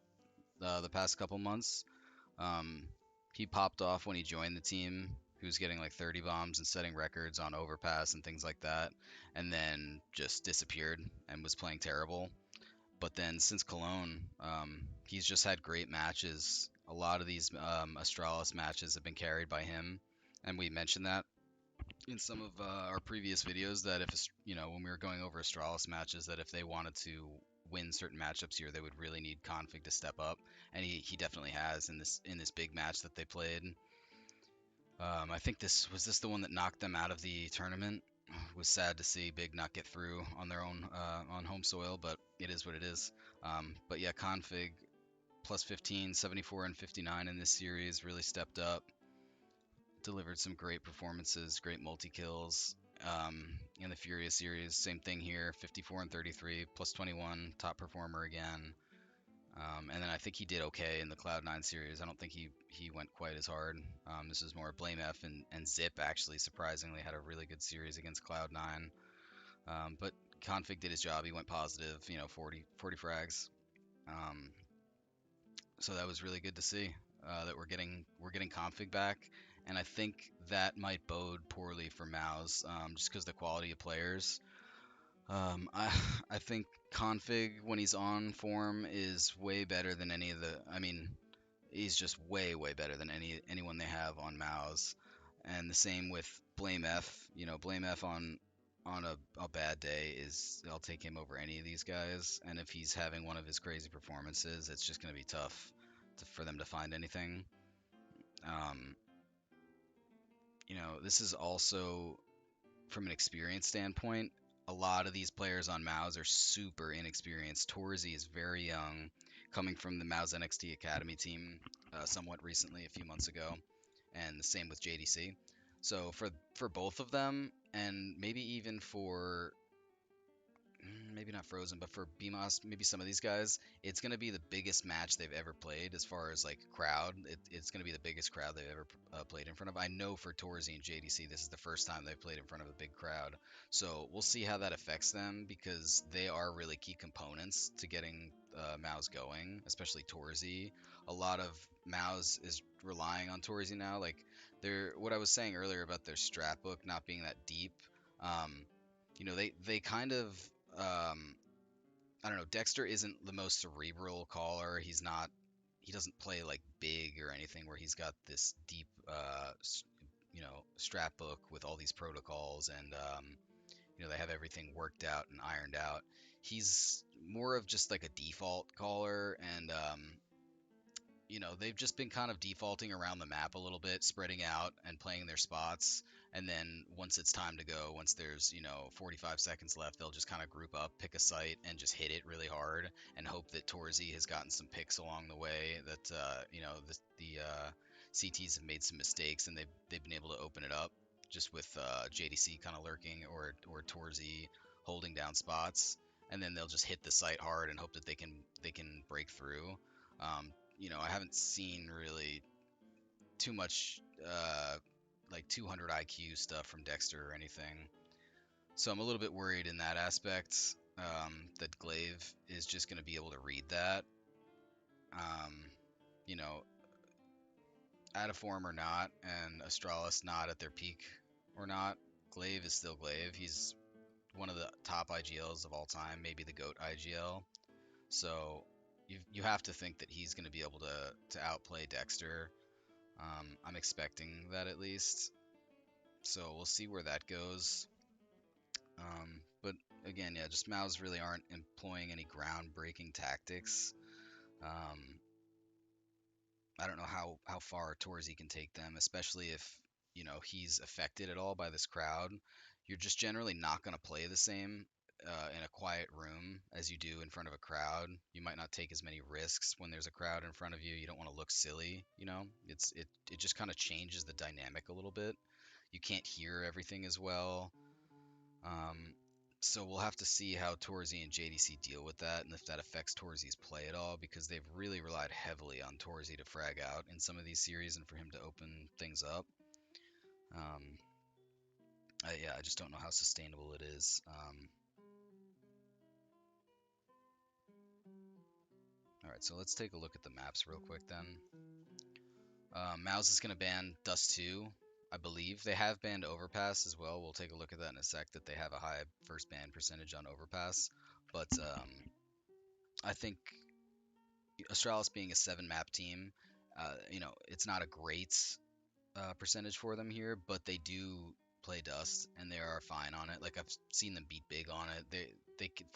the past couple months. He popped off when he joined the team. He was getting like 30 bombs and setting records on Overpass and things like that, and then just disappeared and was playing terrible. But then since Cologne, he's just had great matches. A lot of these Astralis matches have been carried by him, and we mentioned that in some of our previous videos that if when we were going over Astralis matches, that if they wanted to win certain matchups here, they would really need Config to step up, and he definitely has in this big match that they played. I think this was the one that knocked them out of the tournament. Was sad to see Big not get through on their own on home soil, but it is what it is. But yeah, Config plus 15, 74 and 59 in this series really stepped up, delivered some great performances, great multi kills. In the Furious series, same thing here, 54 and 33, plus 21, top performer again. And then I think he did okay in the Cloud9 series. I don't think he went quite as hard. This is more Blame F and Zip actually surprisingly had a really good series against Cloud9. But Config did his job. He went positive, 40 frags. Um, so that was really good to see that we're getting Config back, and I think that might bode poorly for MOUZ just because the quality of players. I I think Config when he's on form is way better than any of the. I mean, he's just way better than anyone they have on MOUZ, and the same with Blame F. Blame F on a bad day is I'll take him over any of these guys, and if he's having one of his crazy performances, it's just going to be tough for them to find anything. Um, this is also from an experience standpoint. A lot of these players on MOUZ are super inexperienced. Torzy is very young, coming from the MOUZ NXT Academy team somewhat recently, a few months ago, and the same with JDC. So for both of them, and maybe even for maybe not Frozen, but for BMOS, maybe some of these guys, it's going to be the biggest match they've ever played as far as like crowd. It's going to be the biggest crowd they've ever played in front of. I know for Torzy and JDC, this is the first time they've played in front of a big crowd. So we'll see how that affects them because they are really key components to getting MOUZ going, especially Torzy. A lot of MOUZ is relying on Torzy now. Like what I was saying earlier about their strat book not being that deep. Um, they kind of I don't know. Dexter isn't the most cerebral caller. He doesn't play like big or anything where he's got this deep, strat book with all these protocols and they have everything worked out and ironed out. He's more of just like a default caller, and they've just been kind of defaulting around the map a little bit, spreading out and playing their spots. And then once it's time to go, once there's, 45 seconds left, they'll just kind of group up, pick a site, and just hit it really hard and hope that Torzy has gotten some picks along the way, that, the CTs have made some mistakes and they've been able to open it up just with JDC kind of lurking or Torzy holding down spots. And then they'll just hit the site hard and hope that they can break through. I haven't seen really too much like 200 IQ stuff from Dexter or anything. So I'm a little bit worried in that aspect, that Glaive is just going to be able to read that. Um, you know, out of form or not, and Astralis not at their peak or not, Glaive is still Glaive. He's one of the top IGLs of all time, maybe the GOAT IGL. So you have to think that he's going to be able to outplay Dexter. I'm expecting that at least. So we'll see where that goes. But again, yeah, just MOUZ really aren't employing any groundbreaking tactics. Um, I don't know how far Torzy can take them, especially if he's affected at all by this crowd. You're just generally not going to play the same in a quiet room as you do in front of a crowd. You might not take as many risks when there's a crowd in front of you. You don't want to look silly. It just kind of changes the dynamic a little bit. You can't hear everything as well. Um, so we'll have to see how Torzy and JDC deal with that, and if that affects Torzy's play at all, because they've really relied heavily on Torzy to frag out in some of these series and for him to open things up. Um, I just don't know how sustainable it is. All right, so let's take a look at the maps real quick then. MOUZ is going to ban Dust 2. I believe they have banned Overpass as well. We'll take a look at that in a sec, that they have a high first ban percentage on Overpass. But I think Astralis being a 7-map team, it's not a great percentage for them here, but they do play Dust and they are fine on it. Like, I've seen them beat big on it. They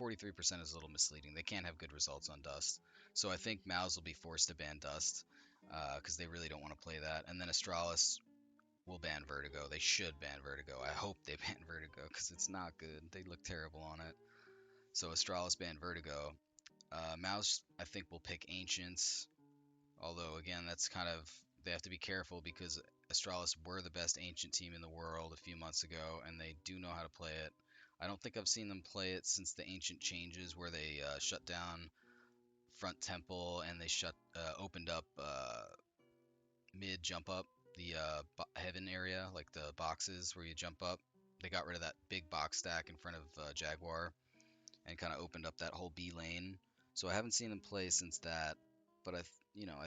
43% is a little misleading. They can't have good results on Dust. So I think MOUZ will be forced to ban Dust because they really don't want to play that. And then Astralis will ban Vertigo. They should ban Vertigo. I hope they ban Vertigo because it's not good. They look terrible on it. So Astralis ban Vertigo. MOUZ, I think, will pick Ancients. Although, again, that's kind of, they have to be careful because Astralis were the best Ancient team in the world a few months ago, and they do know how to play it. I don't think I've seen them play it since the Ancient changes where they shut down front temple and they opened up mid jump up, the heaven area, like the boxes where you jump up. They got rid of that big box stack in front of Jaguar and kind of opened up that whole B lane. So I haven't seen them play since that, but I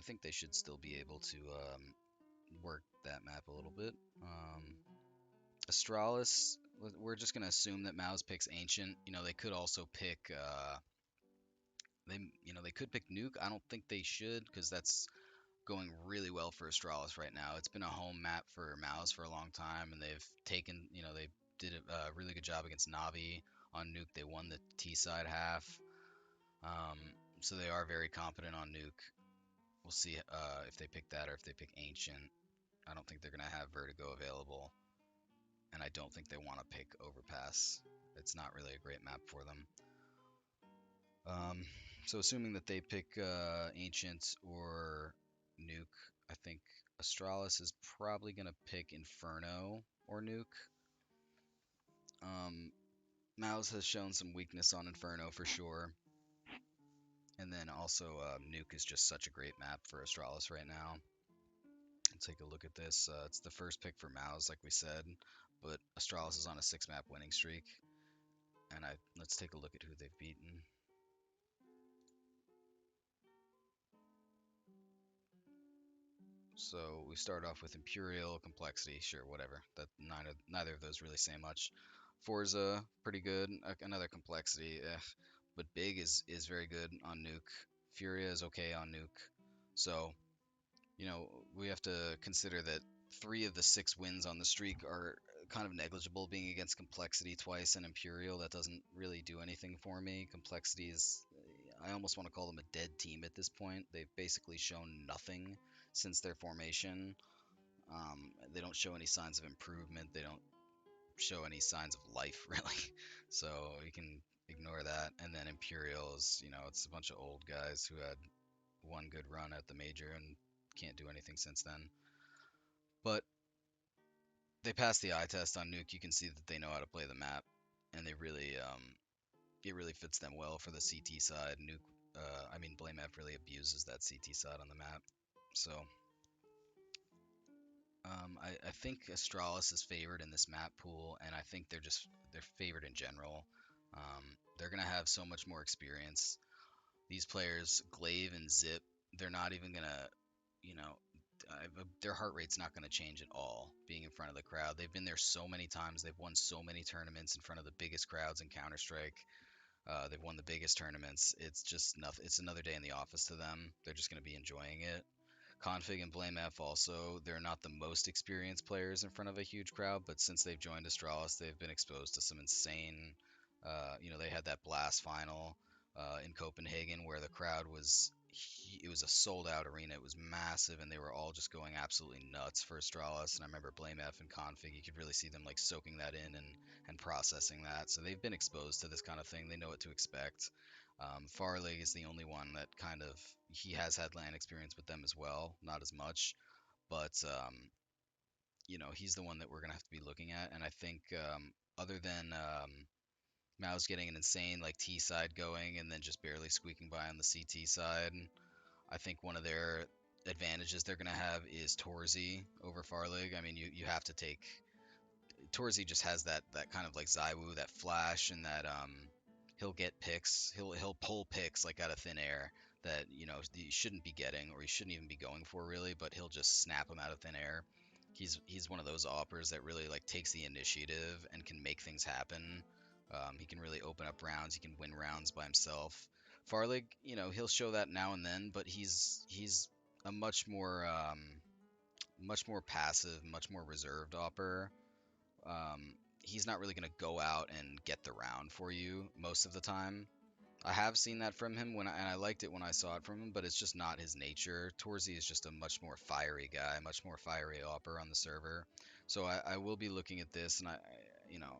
think they should still be able to work that map a little bit. Astralis, we're just gonna assume that MOUZ picks Ancient. They could also pick they could pick Nuke. I don't think they should because that's going really well for Astralis right now. It's been a home map for MOUZ for a long time, and they've taken, they did a really good job against Navi on Nuke. They won the T side half, um, so they are very competent on Nuke. We'll see if they pick that or if they pick Ancient. I don't think they're gonna have Vertigo available, and I don't think they want to pick Overpass. It's not really a great map for them. So assuming that they pick Ancient or Nuke, I think Astralis is probably going to pick Inferno or Nuke. MOUZ has shown some weakness on Inferno for sure. And then also Nuke is just such a great map for Astralis right now. Let's take a look at this. It's the first pick for MOUZ, like we said, but Astralis is on a 6-map winning streak. And let's take a look at who they've beaten. So we start off with Imperial, Complexity, sure, whatever. That neither of those really say much. Forza, pretty good. Another Complexity, but Big is very good on Nuke. Furia is okay on Nuke. So, we have to consider that 3 of the 6 wins on the streak are kind of negligible. Being against Complexity twice and Imperial, that doesn't really do anything for me. Complexity is, I almost want to call them a dead team at this point. They've basically shown nothing since their formation. They don't show any signs of improvement. They don't show any signs of life, really. So you can ignore that. And then Imperials, it's a bunch of old guys who had one good run at the major and can't do anything since then. But they passed the eye test on Nuke. You can see that they know how to play the map, and it really fits them well for the CT side. Blame F really abuses that CT side on the map. So I think Astralis is favored in this map pool, and I think they're favored in general. They're gonna have so much more experience. These players, Glaive and Zip, they're not even gonna, you know, their heart rate's not gonna change at all. Being in front of the crowd, they've been there so many times. They've won so many tournaments in front of the biggest crowds in Counter Strike. They've won the biggest tournaments. It's just nothing. It's another day in the office to them. They're just gonna be enjoying it. Config and Blame F also, they're not the most experienced players in front of a huge crowd, but since they've joined Astralis, they've been exposed to some insane, they had that blast final in Copenhagen where the crowd it was a sold out arena. It was massive, and they were all just going absolutely nuts for Astralis. And I remember Blame F and Config, you could really see them like soaking that in and processing that. So they've been exposed to this kind of thing. They know what to expect. Farlig is the only one that he has had LAN experience with them as well, not as much, but he's the one that we're gonna have to be looking at. And I think other than MOUZ getting an insane like T side going and then just barely squeaking by on the CT side, I think one of their advantages they're gonna have is Torzi over Farlig. I mean, you have to take Torzi just has that kind of like Zywoo, that flash, and that he'll get picks. He'll pull picks like out of thin air that you shouldn't be getting or you shouldn't even be going for really, but he'll just snap them out of thin air. He's one of those oppers that really like takes the initiative and can make things happen. He can really open up rounds. He can win rounds by himself. Farlig, he'll show that now and then, but he's a much more passive, much more reserved opper. He's not really going to go out and get the round for you most of the time. I have seen that from him and I liked it when I saw it from him, but it's just not his nature. Torzy is just a much more fiery guy, much more fiery opper on the server. So I will be looking at this, and you know,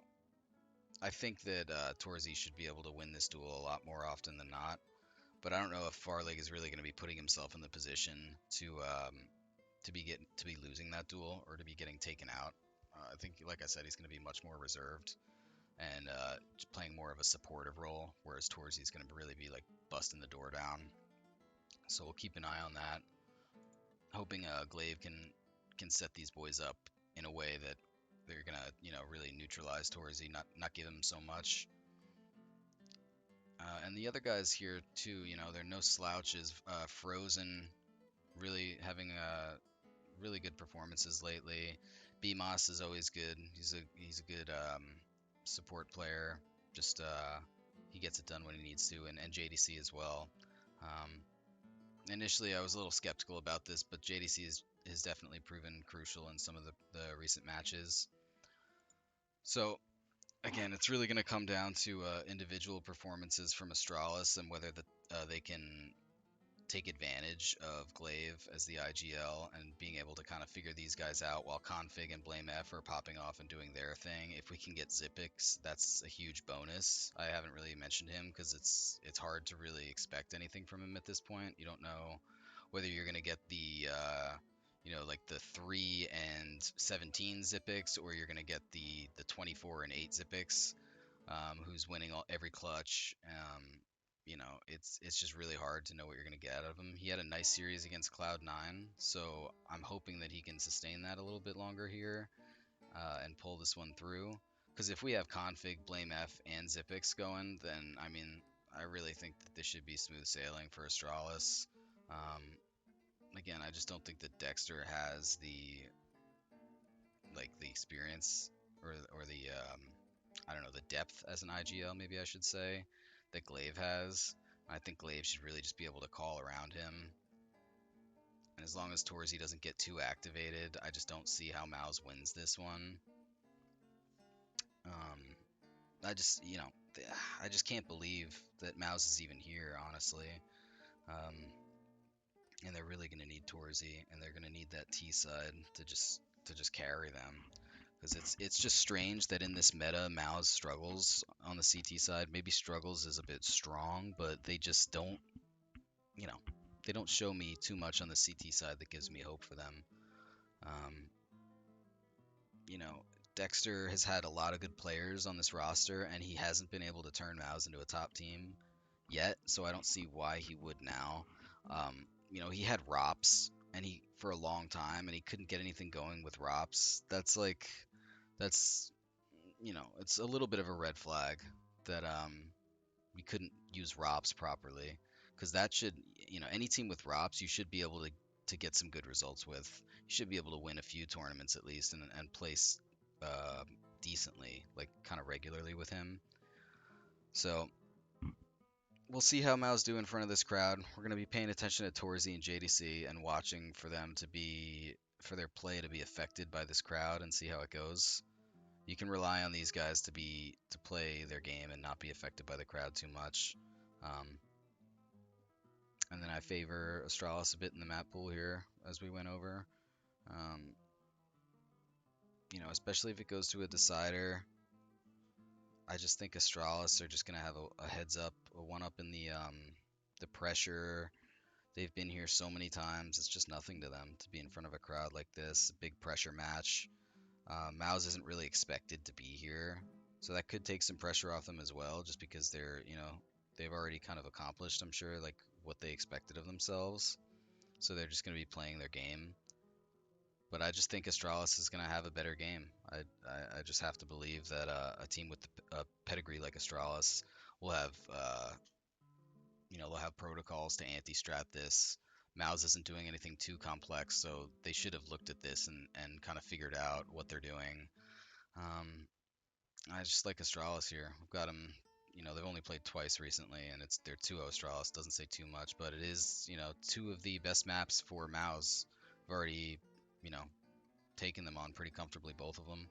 I think that Torzy should be able to win this duel a lot more often than not. But I don't know if Farlig is really going to be putting himself in the position to be losing that duel or to be getting taken out. I think, like I said, he's going to be much more reserved and playing more of a supportive role, whereas Torzy's going to really be like busting the door down. So we'll keep an eye on that, hoping Glaive can set these boys up in a way that they're gonna really neutralize Torzy, not give him so much. And the other guys here too, they're no slouches. Frozen really having really good performances lately. BMOS is always good. He's a good support player. Just he gets it done when he needs to, and JDC as well. Um, Initially, I was a little skeptical about this, but JDC has definitely proven crucial in some of the recent matches. So again, it's really going to come down to individual performances from Astralis and whether they can take advantage of Glaive as the IGL and being able to kind of figure these guys out while Config and Blame F are popping off and doing their thing. If we can get Zipix, that's a huge bonus. I haven't really mentioned him because it's hard to really expect anything from him at this point. You don't know whether you're going to get the like the 3 and 17 Zipix, or you're going to get the 24 and 8 Zipix, who's winning every clutch. It's just really hard to know what you're going to get out of him. He had a nice series against Cloud9, so I'm hoping that he can sustain that a little bit longer here and pull this one through. Because if we have Config, Blame F, and Zipix going, then I mean, I really think that this should be smooth sailing for Astralis. Um, Again, I just don't think that Dexter has the experience or the I don't know, the depth as an IGL, maybe I should say, that Glaive has. I think Glaive should really just be able to call around him. And as long as Torzy doesn't get too activated, I just don't see how MOUZ wins this one. I just, I just can't believe that MOUZ is even here, honestly. Um, and they're really going to need Torzy, and they're going to need that T side to just carry them. Because it's just strange that in this meta, MOUZ struggles on the CT side. Maybe struggles is a bit strong, but they just don't, you know, they don't show me too much on the CT side that gives me hope for them. Um, you know, Dexter has had a lot of good players on this roster, and he hasn't been able to turn MOUZ into a top team yet, so I don't see why he would now. He had ROPS, and he for a long time, and he couldn't get anything going with ROPS. That's it's a little bit of a red flag that we couldn't use ROPS properly, because that should, any team with ROPS, you should be able to get some good results with. You should be able to win a few tournaments at least and place uh, decently, like kind of regularly with him. So we'll see how MOUZ do in front of this crowd. We're going to be paying attention to Torzy and JDC and watching for their play to be affected by this crowd and see how it goes. You can rely on these guys to play their game and not be affected by the crowd too much. Um, and then I favor Astralis a bit in the map pool here as we went over. Um, especially if it goes to a decider. I just think Astralis are just gonna have a heads up, a one up in the pressure. They've been here so many times. It's just nothing to them to be in front of a crowd like this, a big pressure match. MOUZ isn't really expected to be here, so that could take some pressure off them as well, just because they've already kind of accomplished, I'm sure, like what they expected of themselves. So they're just going to be playing their game. But I just think Astralis is going to have a better game. I just have to believe that a team with a pedigree like Astralis will have they'll have protocols to anti-strat this. MOUZ isn't doing anything too complex, so they should have looked at this and kind of figured out what they're doing. Um, I just like Astralis here. We've got them. They've only played twice recently, and they're 2-0 Astralis. Doesn't say too much, but it is, two of the best maps for MOUZ. I've already, you know, taken them on pretty comfortably, both of them.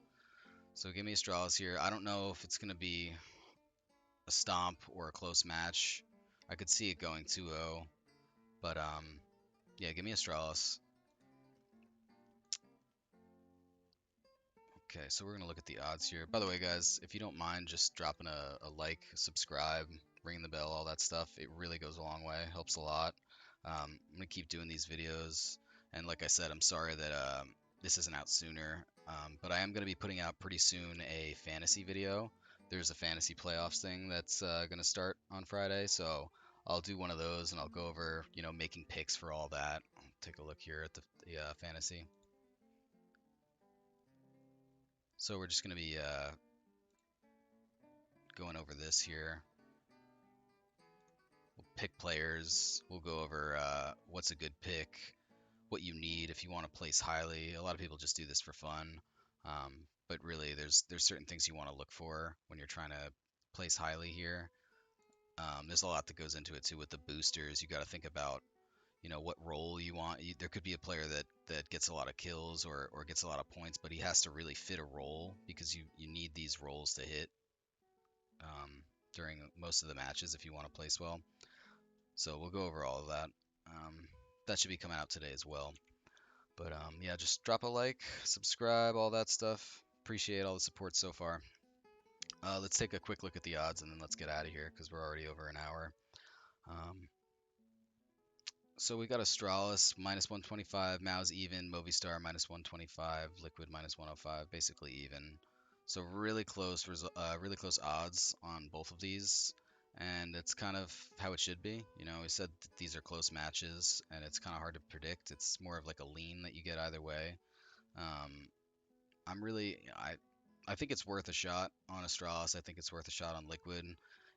So give me Astralis here. I don't know if it's going to be a stomp or a close match. I could see it going 2-0, but yeah, give me Astralis. Okay, so we're gonna look at the odds here. By the way, guys, if you don't mind just dropping a like, subscribe, ringing the bell, all that stuff, it really goes a long way, helps a lot. I'm gonna keep doing these videos, and like I said, I'm sorry that this isn't out sooner, but I am gonna be putting out pretty soon a fantasy video. There's a fantasy playoffs thing that's gonna start on Friday, so I'll do one of those and I'll go over, making picks for all that. I'll take a look here at the fantasy. So we're just going to be going over this here. We'll pick players. We'll go over what's a good pick, what you need if you want to place highly. A lot of people just do this for fun, but really there's certain things you want to look for when you're trying to place highly here. There's a lot that goes into it too with the boosters. You got to think about what role you want. There could be a player that gets a lot of kills or gets a lot of points, but he has to really fit a role because you need these roles to hit during most of the matches if you want to place well. So we'll go over all of that. That should be coming out today as well. But yeah, just drop a like, subscribe, all that stuff. Appreciate all the support so far. Let's take a quick look at the odds and then let's get out of here because we're already over an hour. So we got Astralis minus 125, MOUZ even, Movistar minus 125, Liquid minus 105, basically even. So really close odds on both of these, and it's kind of how it should be. We said that these are close matches, and it's kind of hard to predict. It's more of like a lean that you get either way. I'm really I think it's worth a shot on Astralis. I think it's worth a shot on Liquid.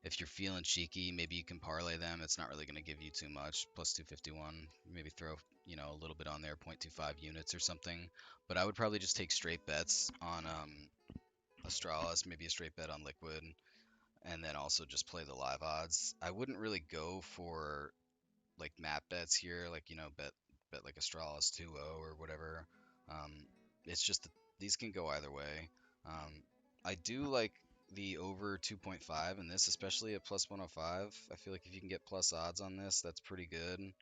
If you're feeling cheeky, maybe you can parlay them. It's not really going to give you too much. Plus 251. Maybe throw a little bit on there, 0.25 units or something. But I would probably just take straight bets on Astralis, maybe a straight bet on Liquid, and then also just play the live odds. I wouldn't really go for like map bets here, like bet like Astralis 2-0 or whatever. It's just that these can go either way. I do like the over 2.5 in this, especially at plus 105. I feel like if you can get plus odds on this, that's pretty good.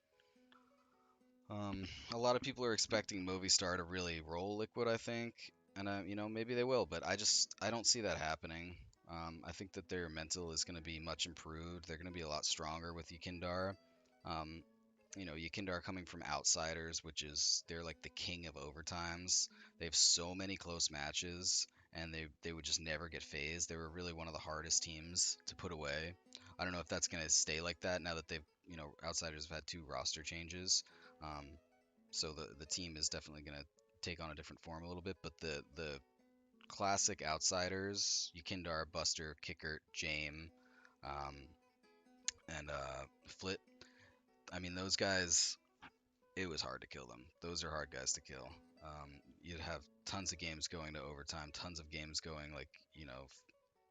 A lot of people are expecting Movistar to really roll Liquid, I think, and maybe they will, but I don't see that happening. I think that their mental is going to be much improved. They're going to be a lot stronger with Yukindar. Yukindar coming from outsiders, which is they're like the king of overtimes. They have so many close matches, and they would just never get phased. They were really one of the hardest teams to put away. I don't know if that's going to stay like that now that outsiders have had 2 roster changes. So the team is definitely going to take on a different form a little bit, but the classic outsiders, Yukindar, Buster, Kickert, Jame, and Flit. I mean, those guys, it was hard to kill them. Those are hard guys to kill. You'd have tons of games going to overtime, tons of games going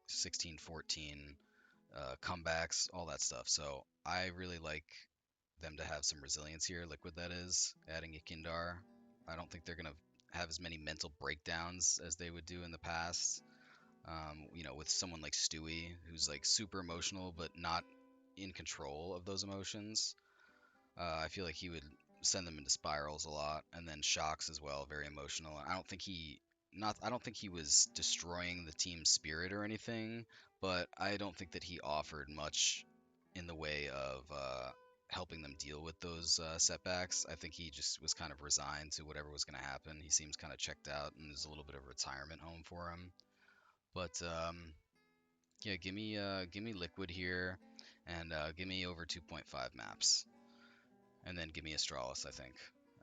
16, 14, comebacks, all that stuff. So I really like them to have some resilience here, Liquid that is, adding Yukindar. I don't think they're going to have as many mental breakdowns as they would do in the past. With someone like Stewie, who's like super emotional but not in control of those emotions. I feel like he would send them into spirals a lot, and then Shocks as well, very emotional. I don't think he was destroying the team spirit or anything, but I don't think that he offered much in the way of helping them deal with those setbacks. I think he just was kind of resigned to whatever was going to happen. He seems kind of checked out, and there's a little bit of a retirement home for him. But yeah, give me Liquid here, and give me over 2.5 maps, and then give me Astralis, I think.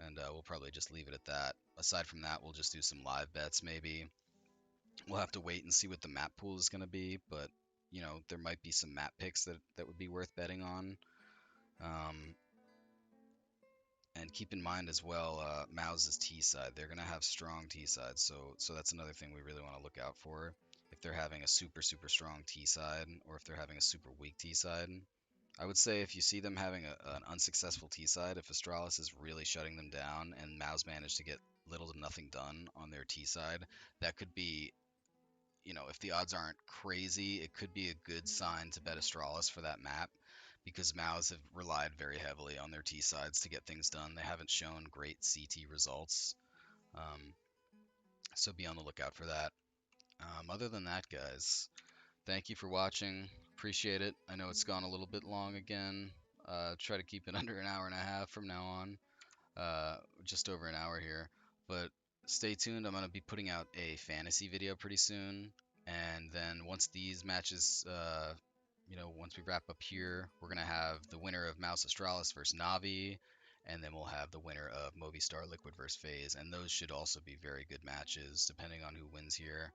And we'll probably just leave it at that. Aside from that, we'll just do some live bets maybe. We'll have to wait and see what the map pool is going to be, but there might be some map picks that would be worth betting on. And keep in mind as well, MOUZ's T side. They're going to have strong T sides, so that's another thing we really want to look out for. If they're having a super strong T side, or if they're having a super weak T side. I would say if you see them having an unsuccessful T side, if Astralis is really shutting them down and MOUZ managed to get little to nothing done on their T side, that could be if the odds aren't crazy, it could be a good sign to bet Astralis for that map because MOUZ have relied very heavily on their T sides to get things done. They haven't shown great CT results. Um, so be on the lookout for that. Other than that, guys, thank you for watching. Appreciate it. I know it's gone a little bit long again. Try to keep it under an hour and a half from now on. Just over an hour here. But stay tuned. I'm going to be putting out a fantasy video pretty soon. And then once these matches, once we wrap up here, we're going to have the winner of MOUZ Astralis versus Navi. And then we'll have the winner of Movistar Liquid versus FaZe. And those should also be very good matches, depending on who wins here.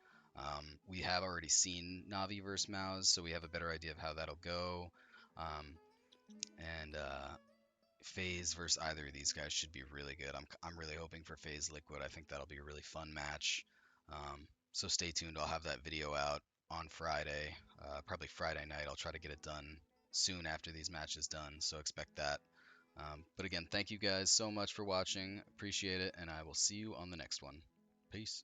We have already seen Navi versus MOUZ, so we have a better idea of how that'll go. Um, and FaZe versus either of these guys should be really good. I'm really hoping for FaZe Liquid. I think that'll be a really fun match. So stay tuned. I'll have that video out on Friday, probably Friday night. I'll try to get it done soon after these matches done. So expect that. But again, thank you guys so much for watching. Appreciate it, and I will see you on the next one. Peace.